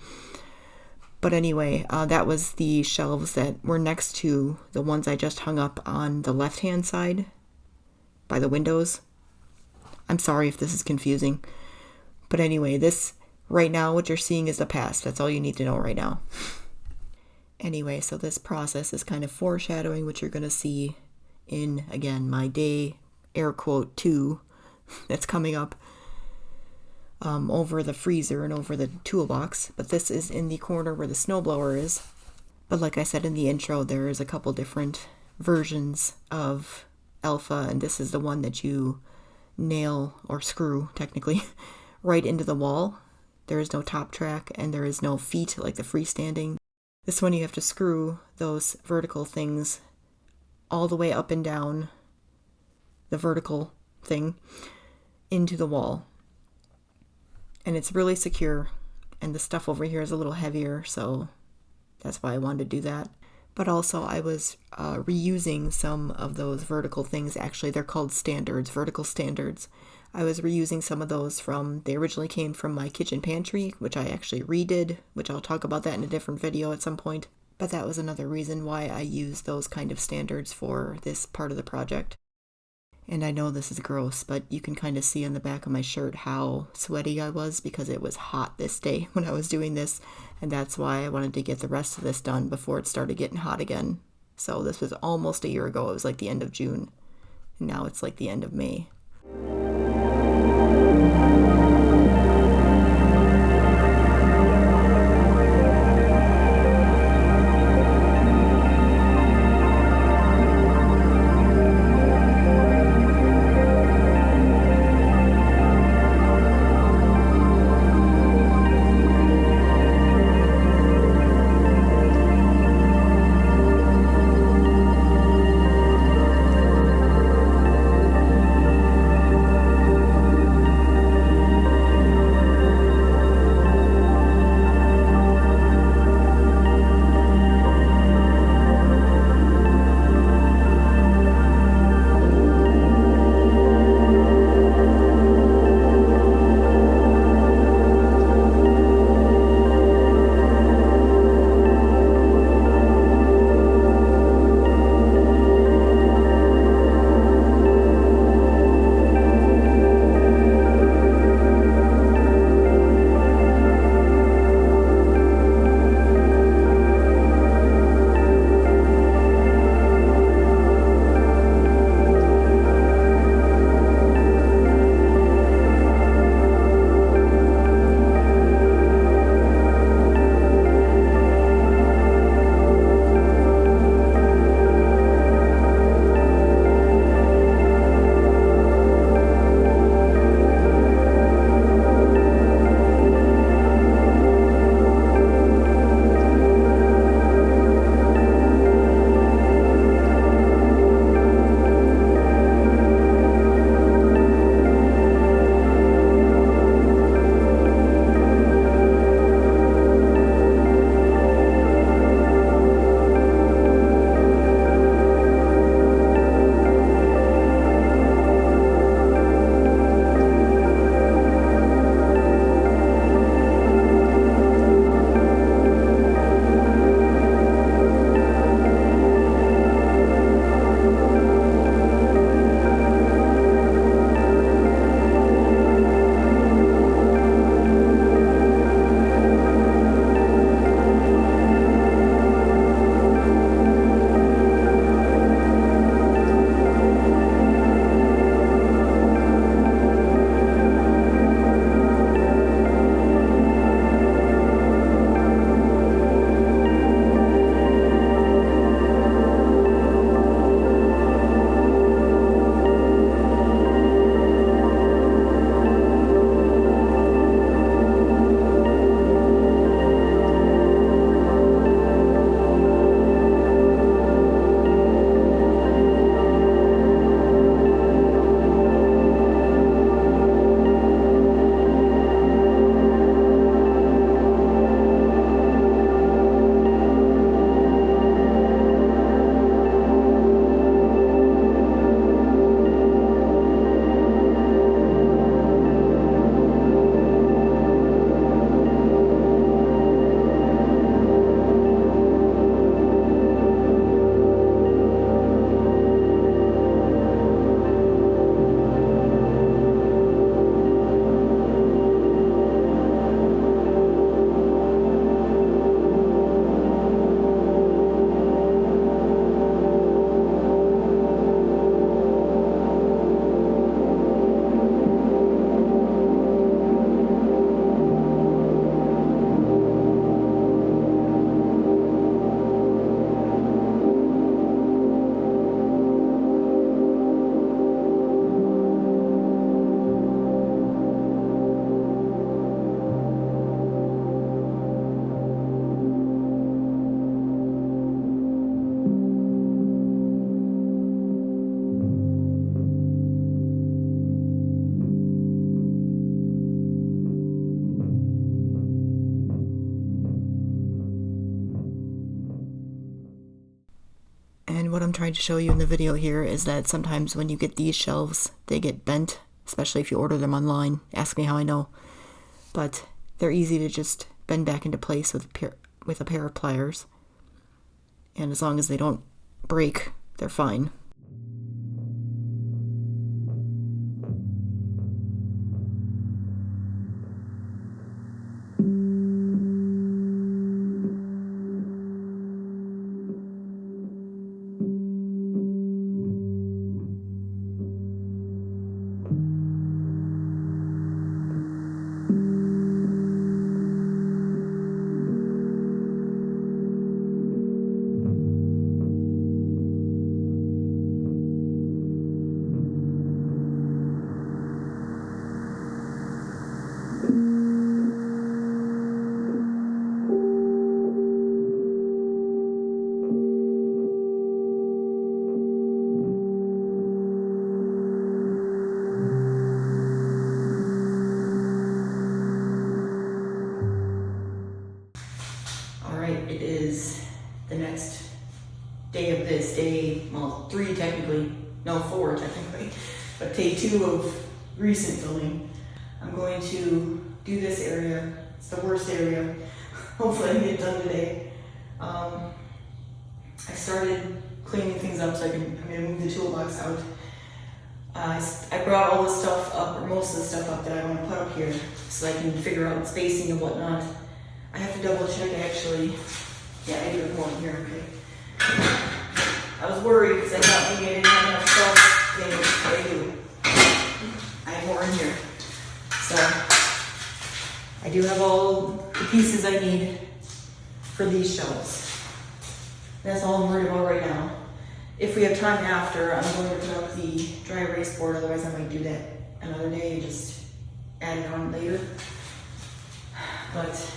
But anyway, that was the shelves that were next to the ones I just hung up on the left-hand side by the windows. I'm sorry if this is confusing. But anyway, this right now, what you're seeing is the past. That's all you need to know right now. Anyway, so this process is kind of foreshadowing what you're going to see in, again, my day, air quote, 2 that's coming up. Over the freezer and over the toolbox, but this is in the corner where the snowblower is. But like I said in the intro, there is a couple different versions of Elfa, and this is the one that you nail, or screw technically, right into the wall. There is no top track and there is no feet like the freestanding. This one you have to screw those vertical things all the way up and down the vertical thing into the wall. And it's really secure, and the stuff over here is a little heavier, so that's why I wanted to do that. But also I was reusing some of those vertical things. Actually, they're called standards, vertical standards. I was reusing some of those they originally came from my kitchen pantry, which I actually redid, which I'll talk about that in a different video at some point. But that was another reason why I used those kind of standards for this part of the project. And I know this is gross, but you can kind of see on the back of my shirt how sweaty I was because it was hot this day when I was doing this. And that's why I wanted to get the rest of this done before it started getting hot again. So this was almost a year ago. It was like the end of June. And now it's like the end of May. And what I'm trying to show you in the video here is that sometimes when you get these shelves, they get bent, especially if you order them online. Ask me how I know. But they're easy to just bend back into place with a pair of pliers. And as long as they don't break, they're fine. It is the next day of this, well, 3 technically, no 4 technically, but day 2 of recent filming. I'm going to do this area. It's the worst area. Hopefully I can get done today. I started cleaning things up so I'm going to move the toolbox out. I brought all the stuff up, or most of the stuff up that I want to put up here so I can figure out spacing and whatnot. I have to double check actually. Yeah, I do have more in here, okay. I was worried because I thought maybe I didn't have enough stuff. But I do. I have more in here. So, I do have all the pieces I need for these shelves. That's all I'm worried about right now. If we have time after, I'm going to put up the dry erase board, otherwise I might do that another day and just add it on later. But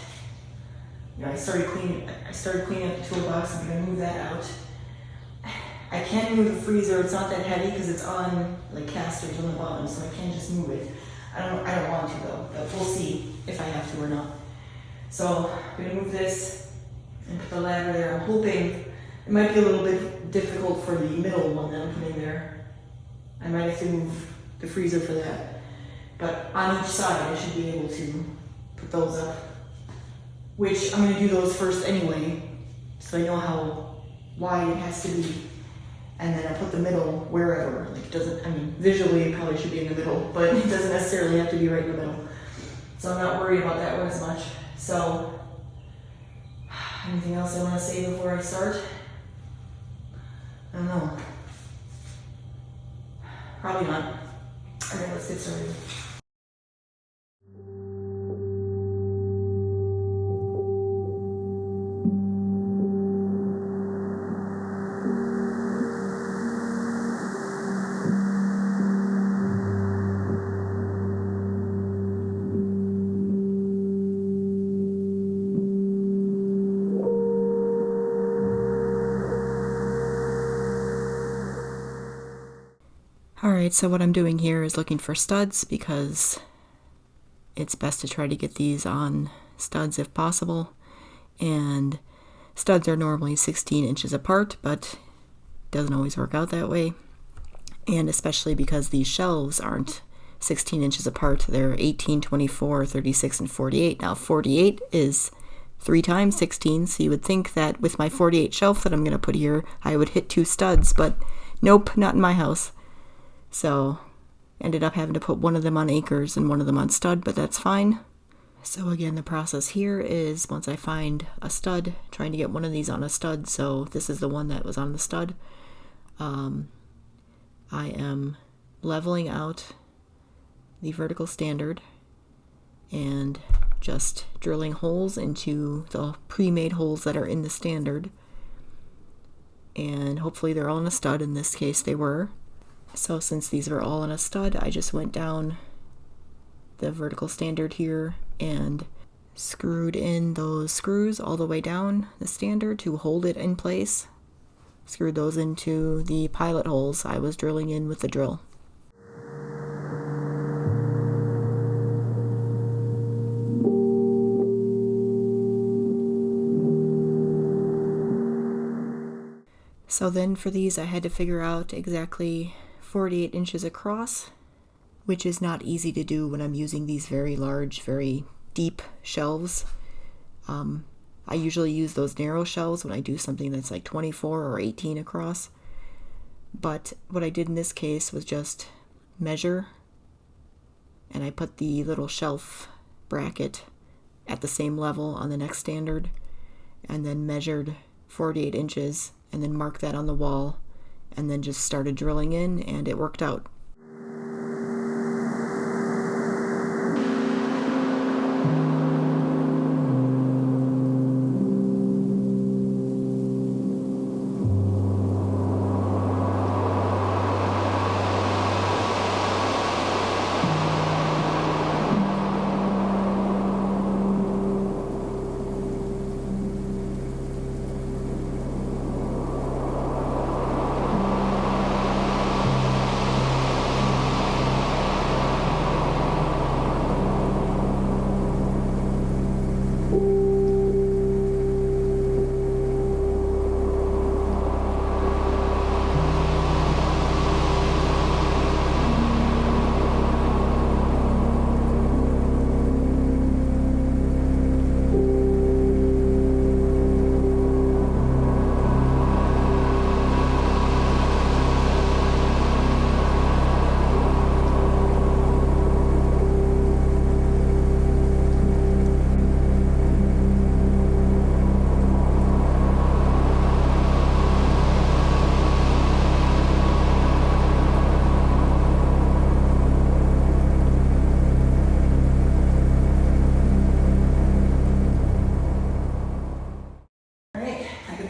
yeah, I started cleaning up the toolbox. I'm gonna move that out. I can move the freezer. It's not that heavy because it's on like casters on the bottom, so I can just move it. I don't want to though, but we'll see if I have to or not. So I'm gonna move this and put the ladder there. I'm hoping it might be a little bit difficult for the middle one that I'm putting there. I might have to move the freezer for that. But on each side, I should be able to put those up. Which I'm going to do those first anyway, so I know how wide it has to be. And then I'll put the middle wherever. Like it doesn't, I mean, visually it probably should be in the middle, but it doesn't necessarily have to be right in the middle. So I'm not worried about that one as much. So, anything else I want to say before I start? I don't know. Probably not. Alright, let's get started. Alright, so what I'm doing here is looking for studs because it's best to try to get these on studs if possible. And studs are normally 16 inches apart, but it doesn't always work out that way. And especially because these shelves aren't 16 inches apart, they're 18, 24, 36, and 48. Now 48 is 3 times 16, so you would think that with my 48 shelf that I'm going to put here, I would hit 2 studs, but nope, not in my house. So, ended up having to put one of them on acres and one of them on stud, but that's fine. So again, the process here is once I find a stud, trying to get one of these on a stud, so this is the one that was on the stud. I am leveling out the vertical standard and just drilling holes into the pre-made holes that are in the standard. And hopefully they're all in a stud. In this case they were. So since these were all in a stud, I just went down the vertical standard here and screwed in those screws all the way down the standard to hold it in place. Screwed those into the pilot holes I was drilling in with the drill. So then for these I had to figure out exactly 48 inches across, which is not easy to do when I'm using these very large, very deep shelves. I usually use those narrow shelves when I do something that's like 24 or 18 across. But what I did in this case was just measure, and I put the little shelf bracket at the same level on the next standard, and then measured 48 inches, and then marked that on the wall, and then just started drilling in, and it worked out.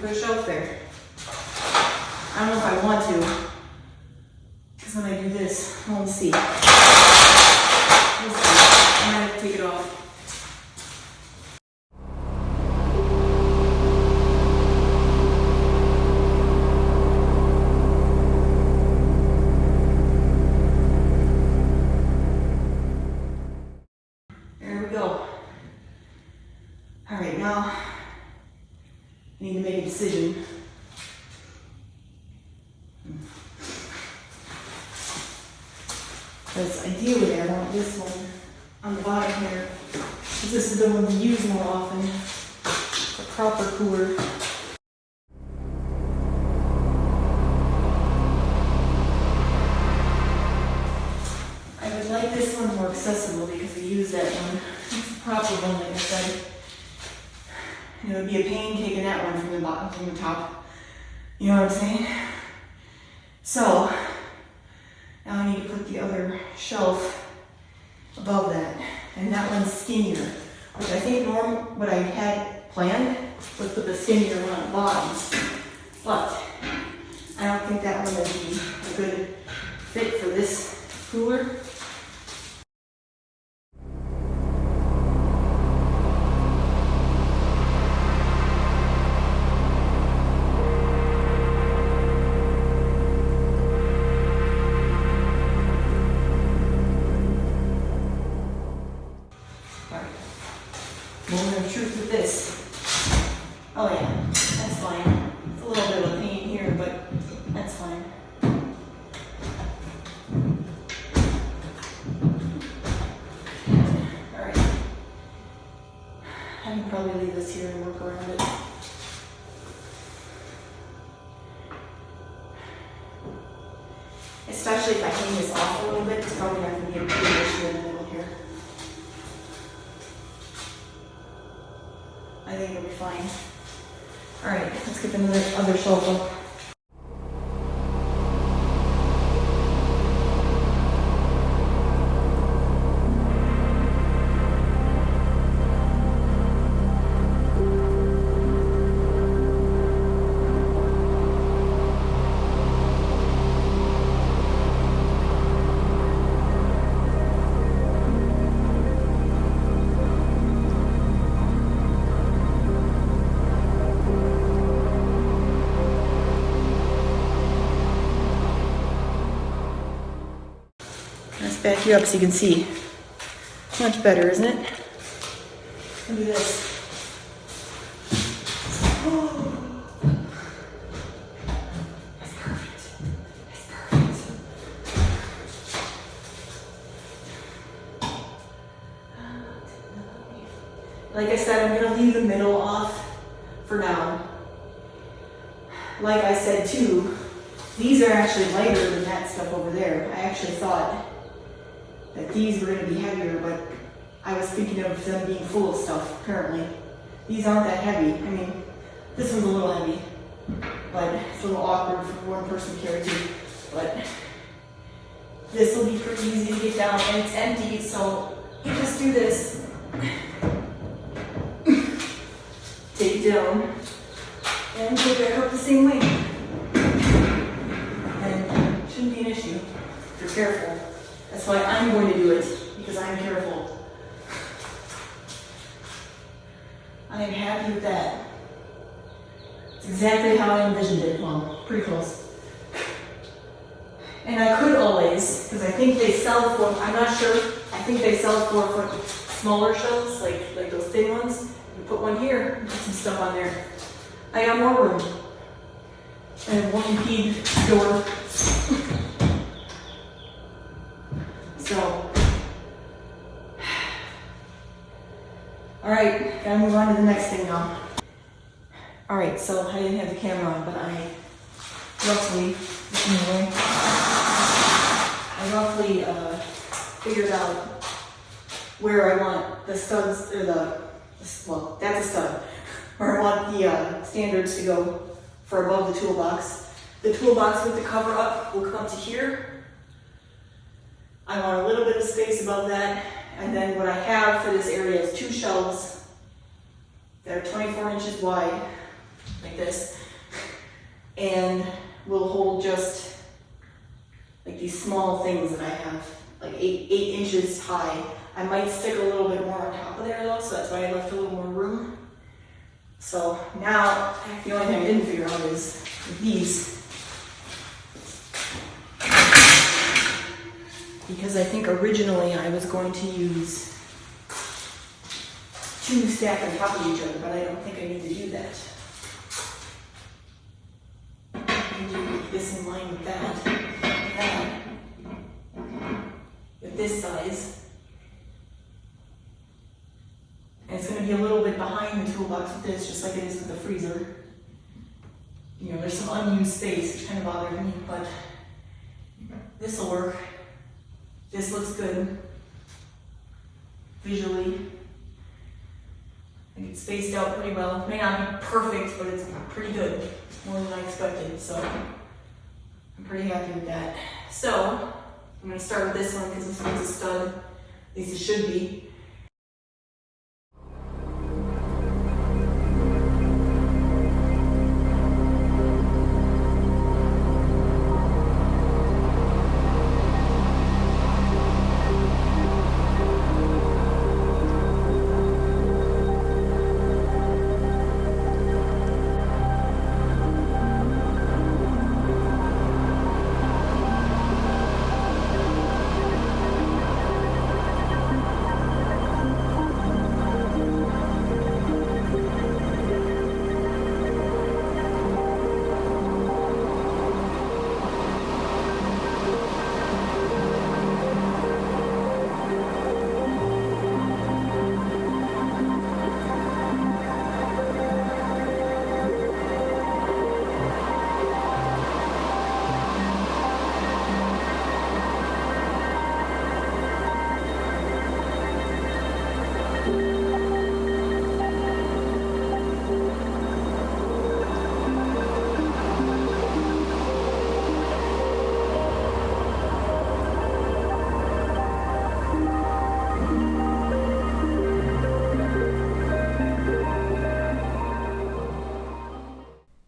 Put a shelf there. I don't know if I want to, because when I do this, we'll see. We'll see. I might have to take it off. There we go. All right, now I need to make a decision. Because ideally I want this one on the bottom here, because this is the one we use more often, the proper cooler. I would like this one more accessible because we use that one. It's the proper one, like I said. It would be a pain taking that one from the bottom, from the top. You know what I'm saying? So, now I need to put the other shelf above that. And that one's skinnier, which I think what I had planned was put the skinnier one on the bottom. But I don't think that one would be a good fit for this cooler. Moment of truth with this. Oh yeah, that's fine. It's a little bit of a pain here, but that's fine. Alright. I can probably leave this here and work around it. Especially if I hang this off a little bit, it's probably not going to be a big issue in the middle here. I think it'll be fine. Alright, let's get the other shelf up. Let's back you up so you can see. Much better, isn't it? Look at this. Like I said, I'm gonna leave the middle off for now. Like I said too, these are actually lighter than that stuff over there. I actually thought that these were gonna be heavier, but I was thinking of them being full of stuff, apparently. These aren't that heavy. I mean, this one's a little heavy, but it's a little awkward for one person to carry too. But this will be pretty easy to get down, and it's empty, so you just do this. Take it down, and go back up the same way. And it shouldn't be an issue if you're careful. That's why I'm going to do it, because I'm careful. I am happy with that. It's exactly how I envisioned it. Well, pretty close. And I could always, because I think they sell for, I'm not sure, I think they sell for smaller shelves, like those thin ones. You put one here, and put some stuff on there. I got more room. And it won't impede the door. So, alright, gotta move on to the next thing now. Alright, so I didn't have the camera on, but I roughly figured out where I want the studs, or well, that's a stud, where I want the standards to go for above the toolbox. The toolbox with the cover up will come to here. I want a little bit of space above that, and then what I have for this area is 2 shelves that are 24 inches wide, like this, and will hold just like these small things that I have, like 8 inches high. I might stick a little bit more on top of there though, so that's why I left a little more room. So now, the only thing I didn't figure out is these. Because I think originally I was going to use 2 stacked on top of each other, but I don't think I need to do that. I need to do this in line with that, and that, with this size. And it's going to be a little bit behind the toolbox with this, just like it is with the freezer. You know, there's some unused space, which kind of bothers me, but this will work. This looks good visually. I think it's spaced out pretty well. It may not be perfect, but it's pretty good. More than I expected, so I'm pretty happy with that. So I'm going to start with this one because this one's a stud. At least it should be.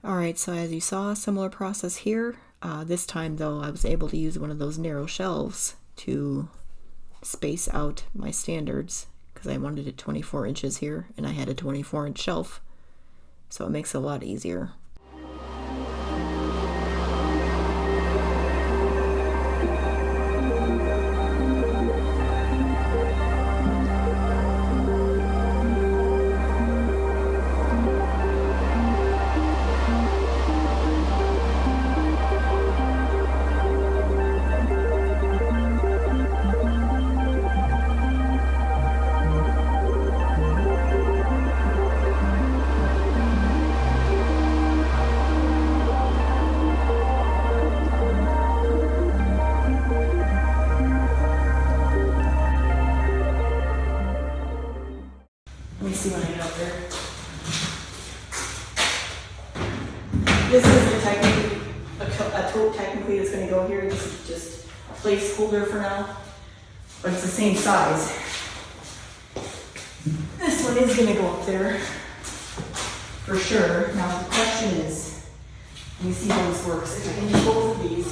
Alright, so as you saw, similar process here. This time though, I was able to use one of those narrow shelves to space out my standards because I wanted it 24 inches here and I had a 24-inch shelf, so it makes it a lot easier. tote technically that's gonna go here. This is just a placeholder for now, but it's the same size. This one is gonna go up there for sure. Now the question is, let me see how this works. If I can do both of these,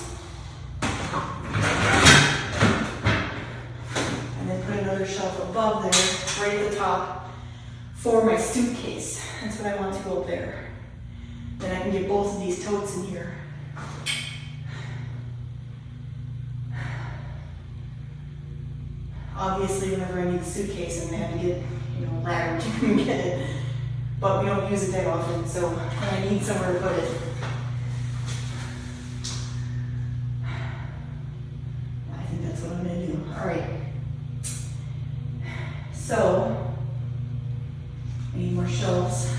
and then put another shelf above there, right at the top, for my suitcase. That's what I want to go up there. Then I can get both of these totes in here. Obviously, whenever I need a suitcase, I'm gonna have to get, a ladder to get it. But we don't use it that often, so when I need somewhere to put it. I think that's what I'm gonna do. All right. So, I need more shelves.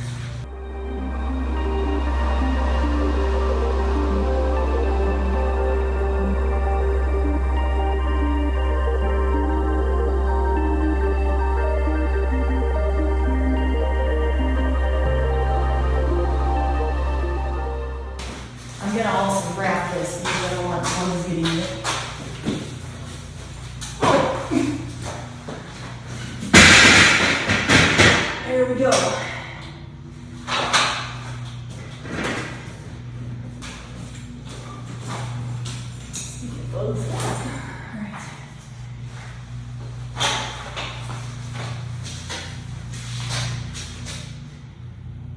I'm gonna also wrap this because I don't want someone getting it. There we go. Close that. All right.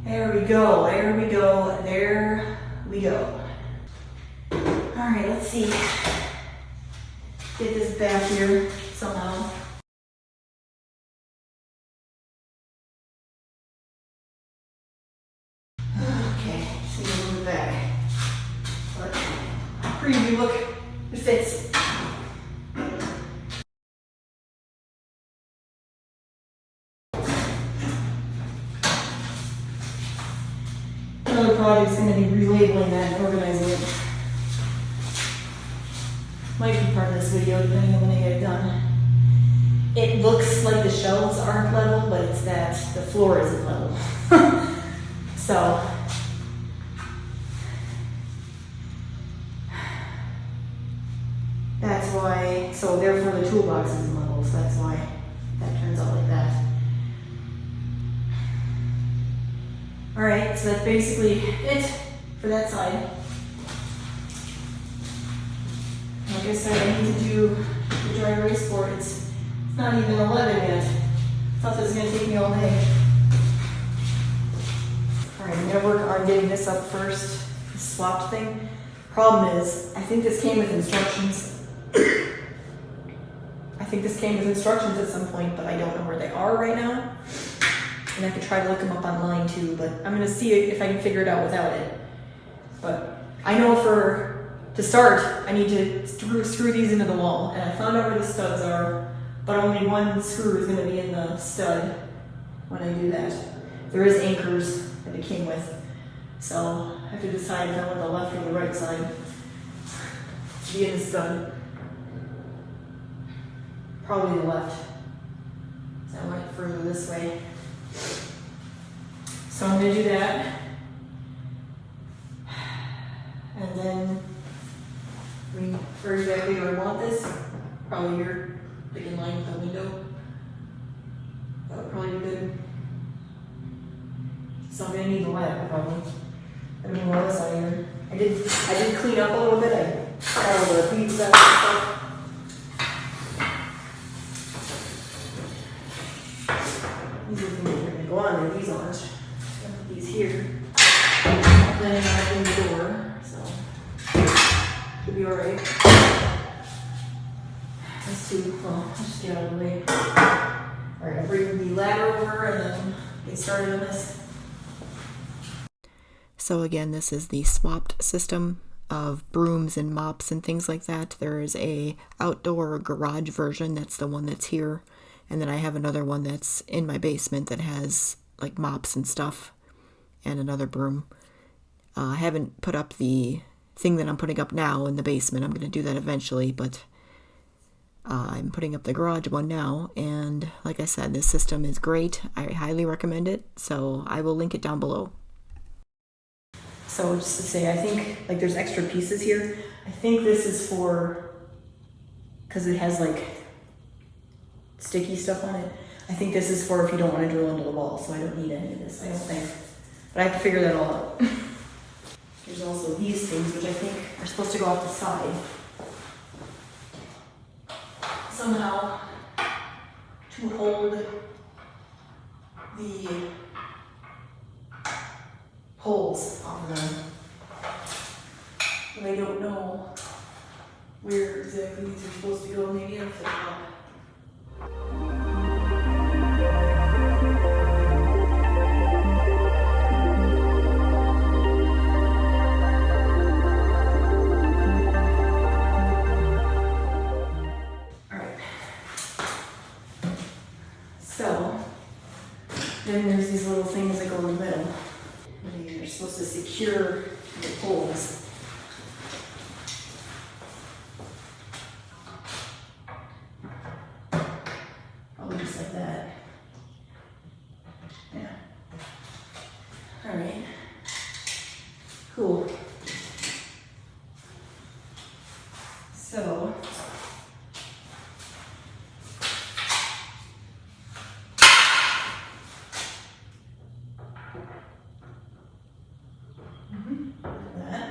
There we go. There we go. There we go. All right, let's see. Get this back here somehow. Okay, so you move it back. But preview, look, it fits. Another project is going to be relabeling that and organizing it. Might be part of this video, depending on when I get it done. It looks like the shelves aren't level, but it's that the floor isn't level. So, that's why, so therefore the toolbox isn't level, so that's why that turns out like that. Alright, so that's basically it for that side. Like I said, I need to do the dry erase board. It's not even 11 yet. I thought this was going to take me all day. Alright, I'm going to work on getting this up first, the swapped thing. Problem is, I think this came with instructions. I think this came with instructions at some point, but I don't know where they are right now. And I could try to look them up online too, but I'm going to see if I can figure it out without it. But I know to start, I need to screw these into the wall. And I found out where the studs are, but only one screw is going to be in the stud when I do that. There is anchors that it came with. So I have to decide if I want the left or the right side to be in the stud. Probably the left. So I went further this way. So I'm going to do that. And then, where exactly do I want this? Probably here, like in line with the window. That would probably be good. So I'm going to need the ladder probably. I mean, what else out here? I did clean up a little bit. I got all the beads out and stuff. These are things that are going to go on there. These aren't. I'm going to put these here. Then I open the door, so should be alright. Let's see. Well, let's just get out of the way. Alright, I'll bring the ladder over and then get started on this. So again, this is the swapped system of brooms and mops and things like that. There is a outdoor garage version, that's the one that's here. And then I have another one that's in my basement that has like mops and stuff and another broom. I haven't put up the thing that I'm putting up now in the basement. I'm going to do that eventually, but I'm putting up the garage one now. And like I said, this system is great. I highly recommend it. So I will link it down below. So just to say, I think like there's extra pieces here. I think this is for, because it has like sticky stuff on it. I think this is for if you don't want to drill into the wall, so I don't need any of this, I don't think. But I have to figure that all out. There's also these things, which I think are supposed to go off the side. Somehow, to hold the poles on them. But I don't know where exactly these are supposed to go. Maybe I'll flip it up. Then there's these little things that go in the middle. And they're supposed to secure the poles. Probably just like that. Yeah. Alright. Cool. So, that.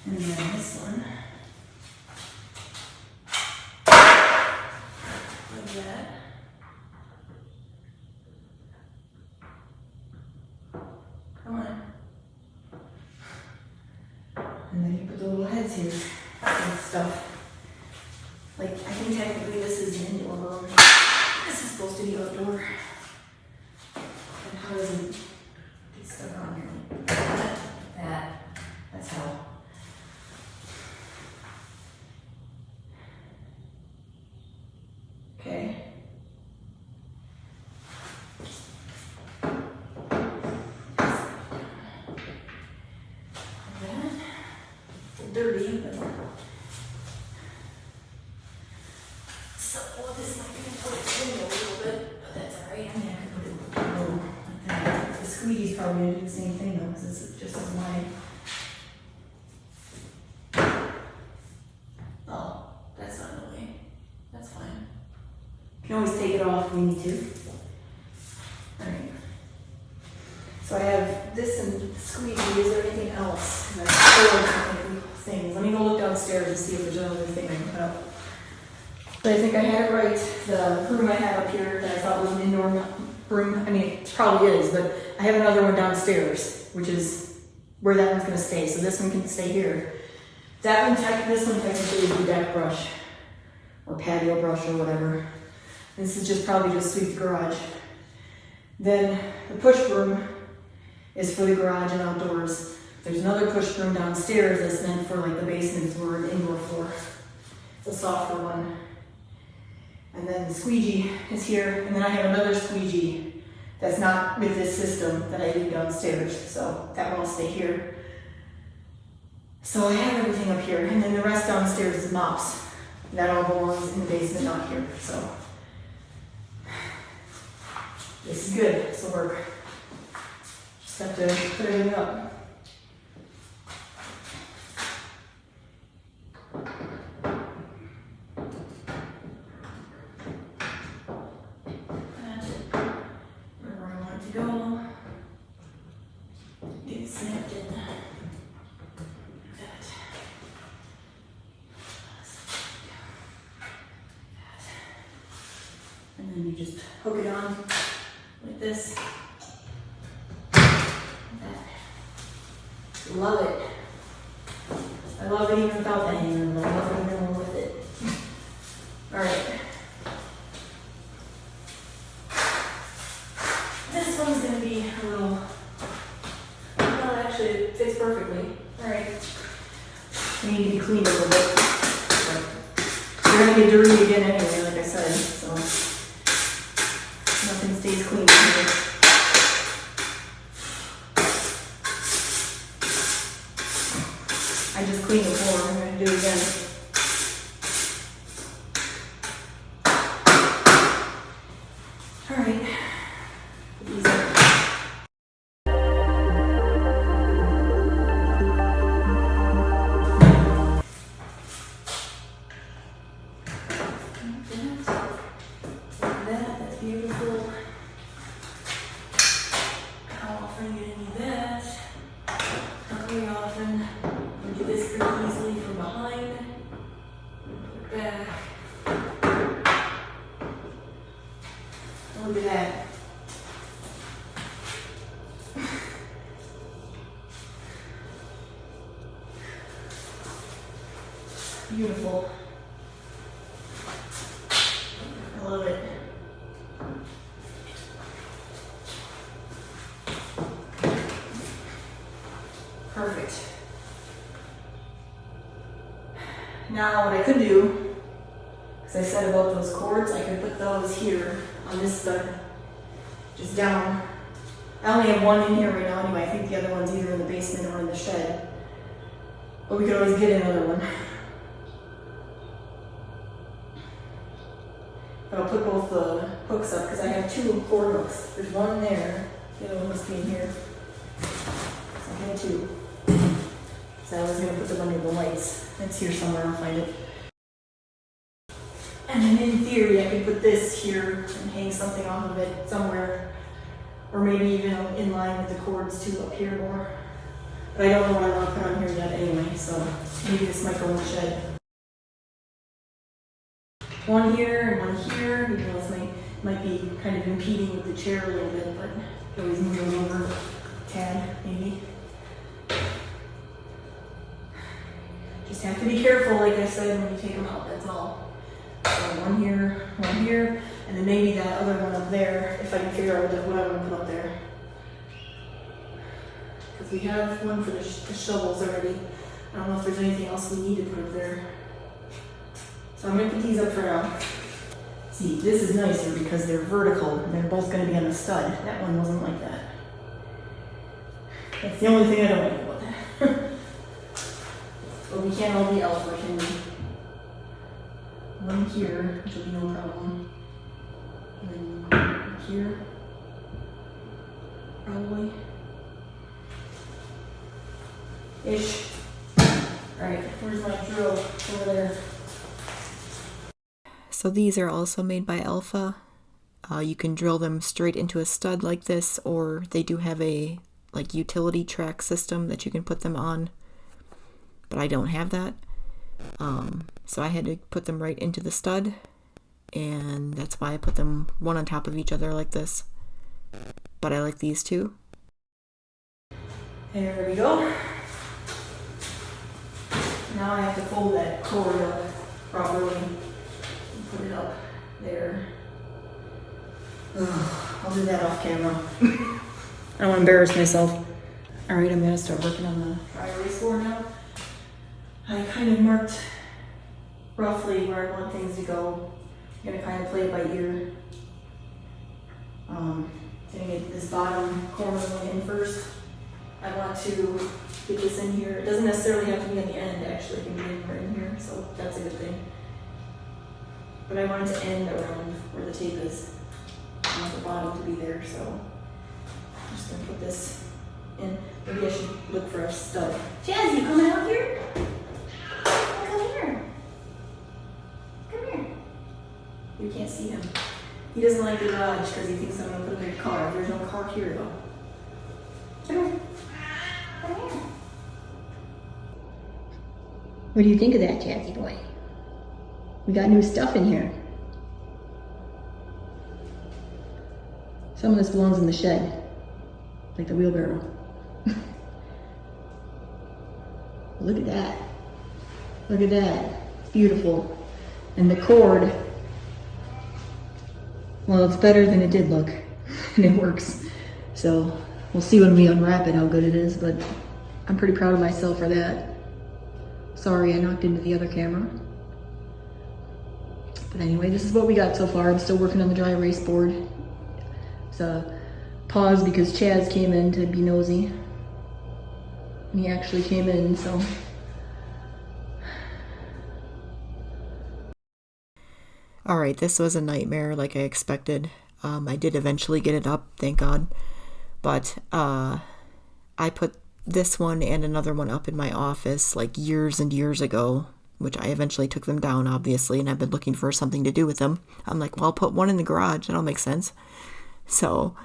And then this one. Like that. Come on. And then you put the little heads here and stuff. Like, I think technically this is an indoor room. This is supposed to be outdoor. And how does it get stuck on here? That. That's how. Okay. Dirty, but so this might be put it in a little bit, but that's alright. I mean, I could put it low like that. The squeegee's probably gonna do the same thing though, because it's just as wide. Oh, that's not in the way. That's fine. You can always take it off if we need to. Alright. So I have this and squeegee. Is there anything else? And that's 4 things. Let me go look downstairs and see if there's another thing I can put up. But I think I had it right. The room I have up here that I thought was an indoor room, I mean, it probably is, but I have another one downstairs, which is where that one's gonna stay. So this one can stay here. That one, this one technically is the deck brush or patio brush or whatever. This is just probably just sweep the garage. Then the push broom is for the garage and outdoors. There's another push broom downstairs that's meant for like the basement floor and indoor floor. It's a softer one. And then the squeegee is here, and then I have another squeegee that's not with this system that I leave downstairs, so that one will stay here. So I have everything up here, and then the rest downstairs is mops. That all belongs in the basement, not here, so. This is good, this will work. Just have to put everything up. And then you just hook it on like this. Love it. I love it even without the hanger, but I love it even more with it. Alright. This one's going to be a little, well, actually it fits perfectly. Alright. We need to be cleaned a little bit. They're going to get dirty again anyway, like I said, so nothing stays clean here. I just cleaned the floor, I'm going to do it again. Alright. swing off and do this pretty easily from behind. Put it back. Look at that. Beautiful. I love it. Perfect. Now what I could do, because I said about those cords, I could put those here on this stud, just down. I only have one in here right now anyway. I think the other one's either in the basement or in the shed. But we could always get another one. But I'll put both the hooks up because I have two cord hooks. There's one there, the other one must be in here. So I had two. So I was going to put them under the lights. It's here somewhere, I'll find it. And then in theory, I could put this here and hang something off of it somewhere. Or maybe even in line with the cords too up here more. But I don't know what I want to put on here yet anyway, so maybe this might go in the shed. One here and one here, even though this might be kind of impeding with the chair a little bit, but I always move it over a tad, maybe. Just have to be careful, like I said, when you take them out, that's all. So one here, and then maybe that other one up there, if I can figure out what I want to put up there. Because we have one for the shovels already. I don't know if there's anything else we need to put up there. So I'm going to put these up for now. See, this is nicer because they're vertical and they're both going to be on the stud. That one wasn't like that. That's the only thing I don't like about that. But we can't all be Elfa, can we? One here, which will be no problem. And then one here, probably. Ish. Alright, where's my drill? Over there. So these are also made by Elfa. You can drill them straight into a stud like this, or they do have a like utility track system that you can put them on. But I don't have that. So I had to put them right into the stud, and that's why I put them one on top of each other like this. But I like these too. There we go. Now I have to fold that cord up properly and put it up there. Ugh, I'll do that off camera. I don't want to embarrass myself. Alright, I'm going to start working on the dry erase board now. I kind of marked roughly where I want things to go. I'm going to kind of play it by ear. Getting it this bottom corner in first. I want to get this in here. It doesn't necessarily have to be on the end, actually. It can be right in here, so that's a good thing. But I want it to end around where the tape is. I want the bottom to be there, so I'm just going to put this in. Maybe I should look for a stud. Chaz, you coming out here? Come here. Come here. You can't see him. He doesn't like the garage because he thinks I'm going to put a big car. There's no car here, though. Come here. Come here. What do you think of that, Jazzy boy? We got new stuff in here. Some of this belongs in the shed, like the wheelbarrow. Look at that. Look at that. It's beautiful. And the cord, well, it's better than it did look, and it works. So we'll see when we unwrap it how good it is, but I'm pretty proud of myself for that. Sorry, I knocked into the other camera. But anyway, this is what we got so far. I'm still working on the dry erase board. It's a pause because Chaz came in to be nosy. And he actually came in, so. Alright, this was a nightmare like I expected. I did eventually get it up, thank God. But I put this one and another one up in my office like years and years ago, which I eventually took them down, obviously, and I've been looking for something to do with them. I'm like, well, I'll put one in the garage. That'll make sense. So,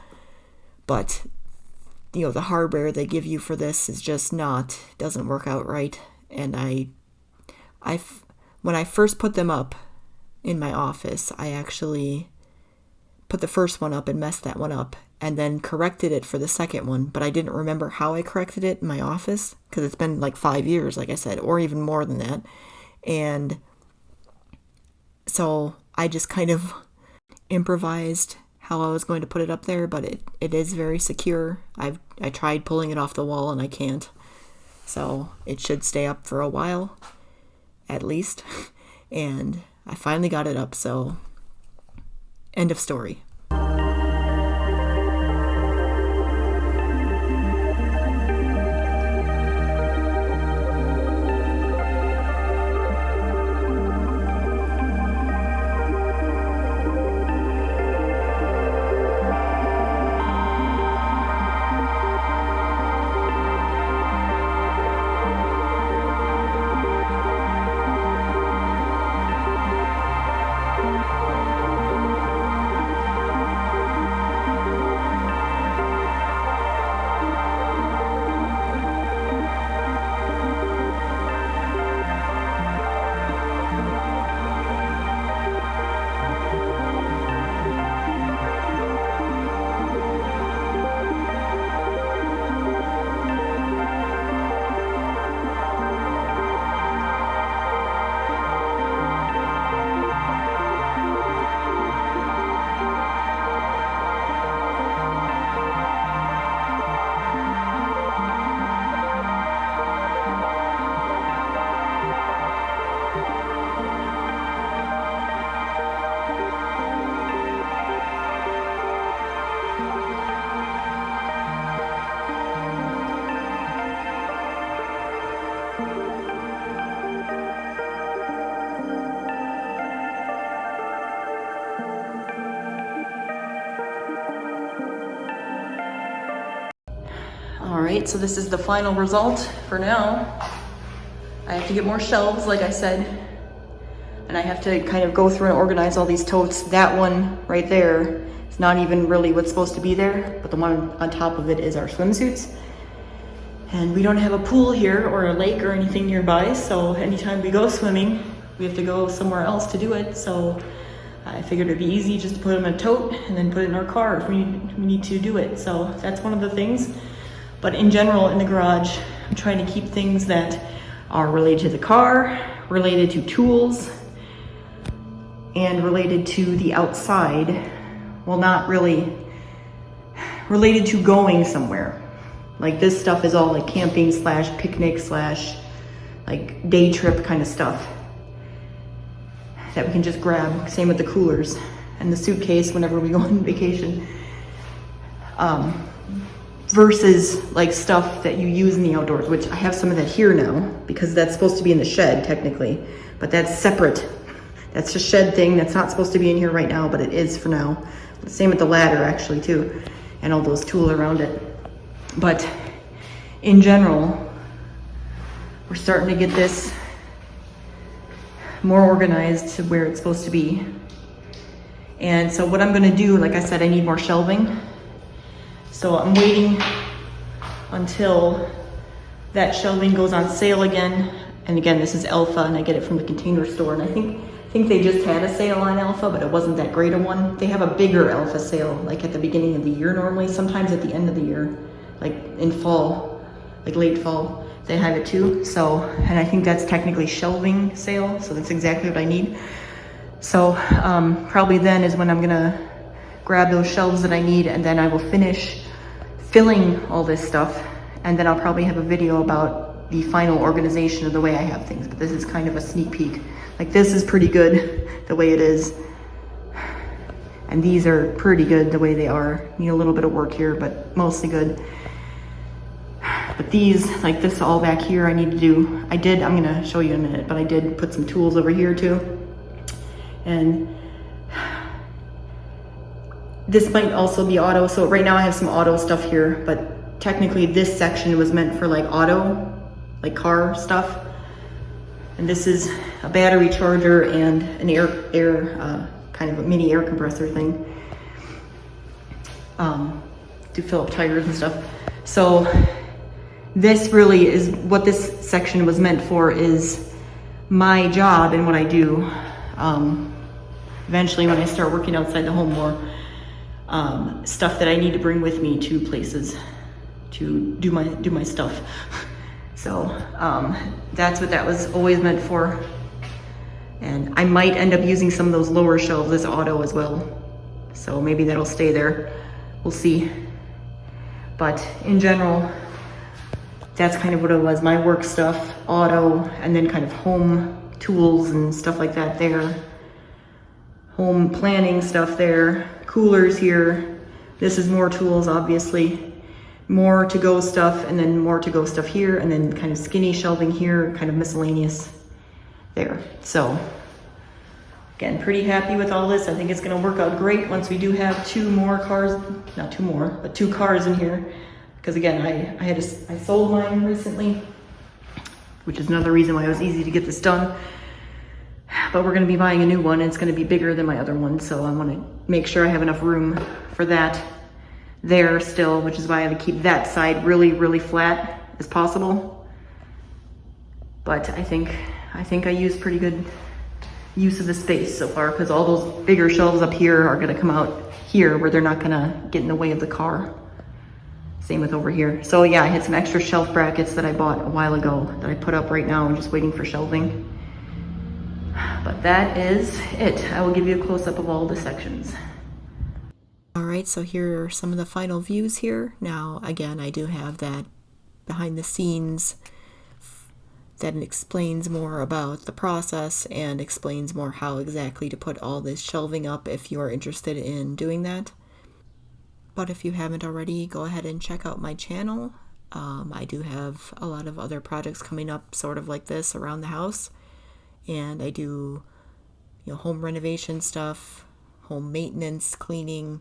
but the hardware they give you for this is just doesn't work out right. And when I first put them up in my office, I actually put the first one up and messed that one up, and then corrected it for the second one, but I didn't remember how I corrected it in my office, because it's been like 5 years, like I said, or even more than that. And so I just kind of improvised how I was going to put it up there, but it is very secure. I tried pulling it off the wall and I can't. So it should stay up for a while, at least. And I finally got it up, so end of story. All right, so this is the final result for now. I have to get more shelves, like I said, and I have to kind of go through and organize all these totes. That one right there is not even really what's supposed to be there, but the one on top of it is our swimsuits. And we don't have a pool here or a lake or anything nearby, so anytime we go swimming, we have to go somewhere else to do it. So I figured it'd be easy just to put them in a tote and then put it in our car if we need to do it. So that's one of the things. But in general, in the garage, I'm trying to keep things that are related to the car, related to tools, and related to the outside. Well, not really related to going somewhere. Like this stuff is all like camping / picnic / like day trip kind of stuff that we can just grab. Same with the coolers and the suitcase whenever we go on vacation. Versus like stuff that you use in the outdoors, which I have some of that here now because that's supposed to be in the shed technically, but that's separate. That's a shed thing that's not supposed to be in here right now, but it is for now. Same with the ladder actually too, and all those tools around it. But in general, we're starting to get this more organized to where it's supposed to be. And so what I'm gonna do, like I said, I need more shelving. So I'm waiting until that shelving goes on sale again. And again, this is Elfa and I get it from the Container Store. And I think they just had a sale on Elfa, but it wasn't that great a one. They have a bigger Elfa sale, like at the beginning of the year normally, sometimes at the end of the year, like in fall, like late fall, they have it too. So, and I think that's technically shelving sale. So that's exactly what I need. So probably then is when I'm gonna grab those shelves that I need, and then I will finish filling all this stuff, and then I'll probably have a video about the final organization of the way I have things. But this is kind of a sneak peek. Like this is pretty good the way it is, and these are pretty good the way they are. Need a little bit of work here, but mostly good. But these, like this all back here, I need to do, I'm gonna show you in a minute, but I did put some tools over here too. And this might also be auto. So right now I have some auto stuff here, but technically this section was meant for like auto, like car stuff. And this is a battery charger and an air kind of a mini air compressor thing to fill up tires and stuff. So this really is what this section was meant for, is my job and what I do. Eventually when I start working outside the home more, stuff that I need to bring with me to places to do my stuff. So that's what that was always meant for. And I might end up using some of those lower shelves as auto as well. So maybe that'll stay there. We'll see. But in general, that's kind of what it was. My work stuff, auto, and then kind of home tools and stuff like that there. Home planning stuff there. Coolers here. This is more tools, obviously. More to-go stuff, and then more to-go stuff here, and then kind of skinny shelving here, kind of miscellaneous there. So again, pretty happy with all this. I think it's gonna work out great once we do have two cars in here. Because again, I sold mine recently, which is another reason why it was easy to get this done. But we're gonna be buying a new one, and it's gonna be bigger than my other one. So I wanna make sure I have enough room for that there still, which is why I have to keep that side really, really flat as possible. But I think I use pretty good use of the space so far, because all those bigger shelves up here are gonna come out here where they're not gonna get in the way of the car. Same with over here. So yeah, I had some extra shelf brackets that I bought a while ago that I put up right now. I'm just waiting for shelving. But that is it. I will give you a close-up of all the sections. All right, so here are some of the final views here. Now, again, I do have that behind the scenes that explains more about the process and explains more how exactly to put all this shelving up if you are interested in doing that. But if you haven't already, go ahead and check out my channel. I do have a lot of other projects coming up sort of like this around the house. And I do, home renovation stuff, home maintenance, cleaning.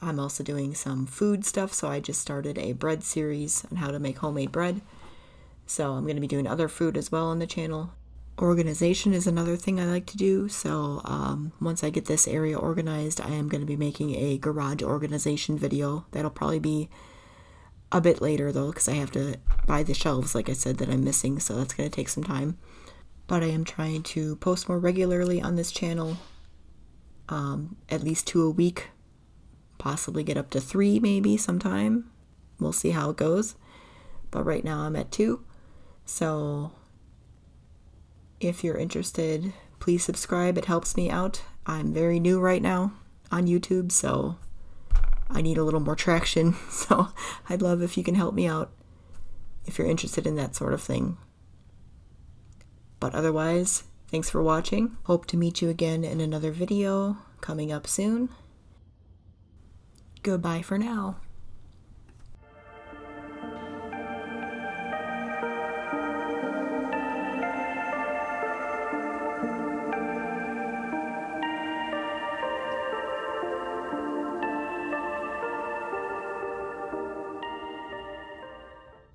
I'm also doing some food stuff, so I just started a bread series on how to make homemade bread. So I'm going to be doing other food as well on the channel. Organization is another thing I like to do, so once I get this area organized, I am going to be making a garage organization video. That'll probably be a bit later though, because I have to buy the shelves, like I said, that I'm missing, so that's going to take some time. But I am trying to post more regularly on this channel, at least 2 a week, possibly get up to 3 maybe sometime. We'll see how it goes. But right now I'm at 2, so if you're interested, please subscribe. It helps me out. I'm very new right now on YouTube, so I need a little more traction. So I'd love if you can help me out if you're interested in that sort of thing. But otherwise, thanks for watching. Hope to meet you again in another video coming up soon. Goodbye for now.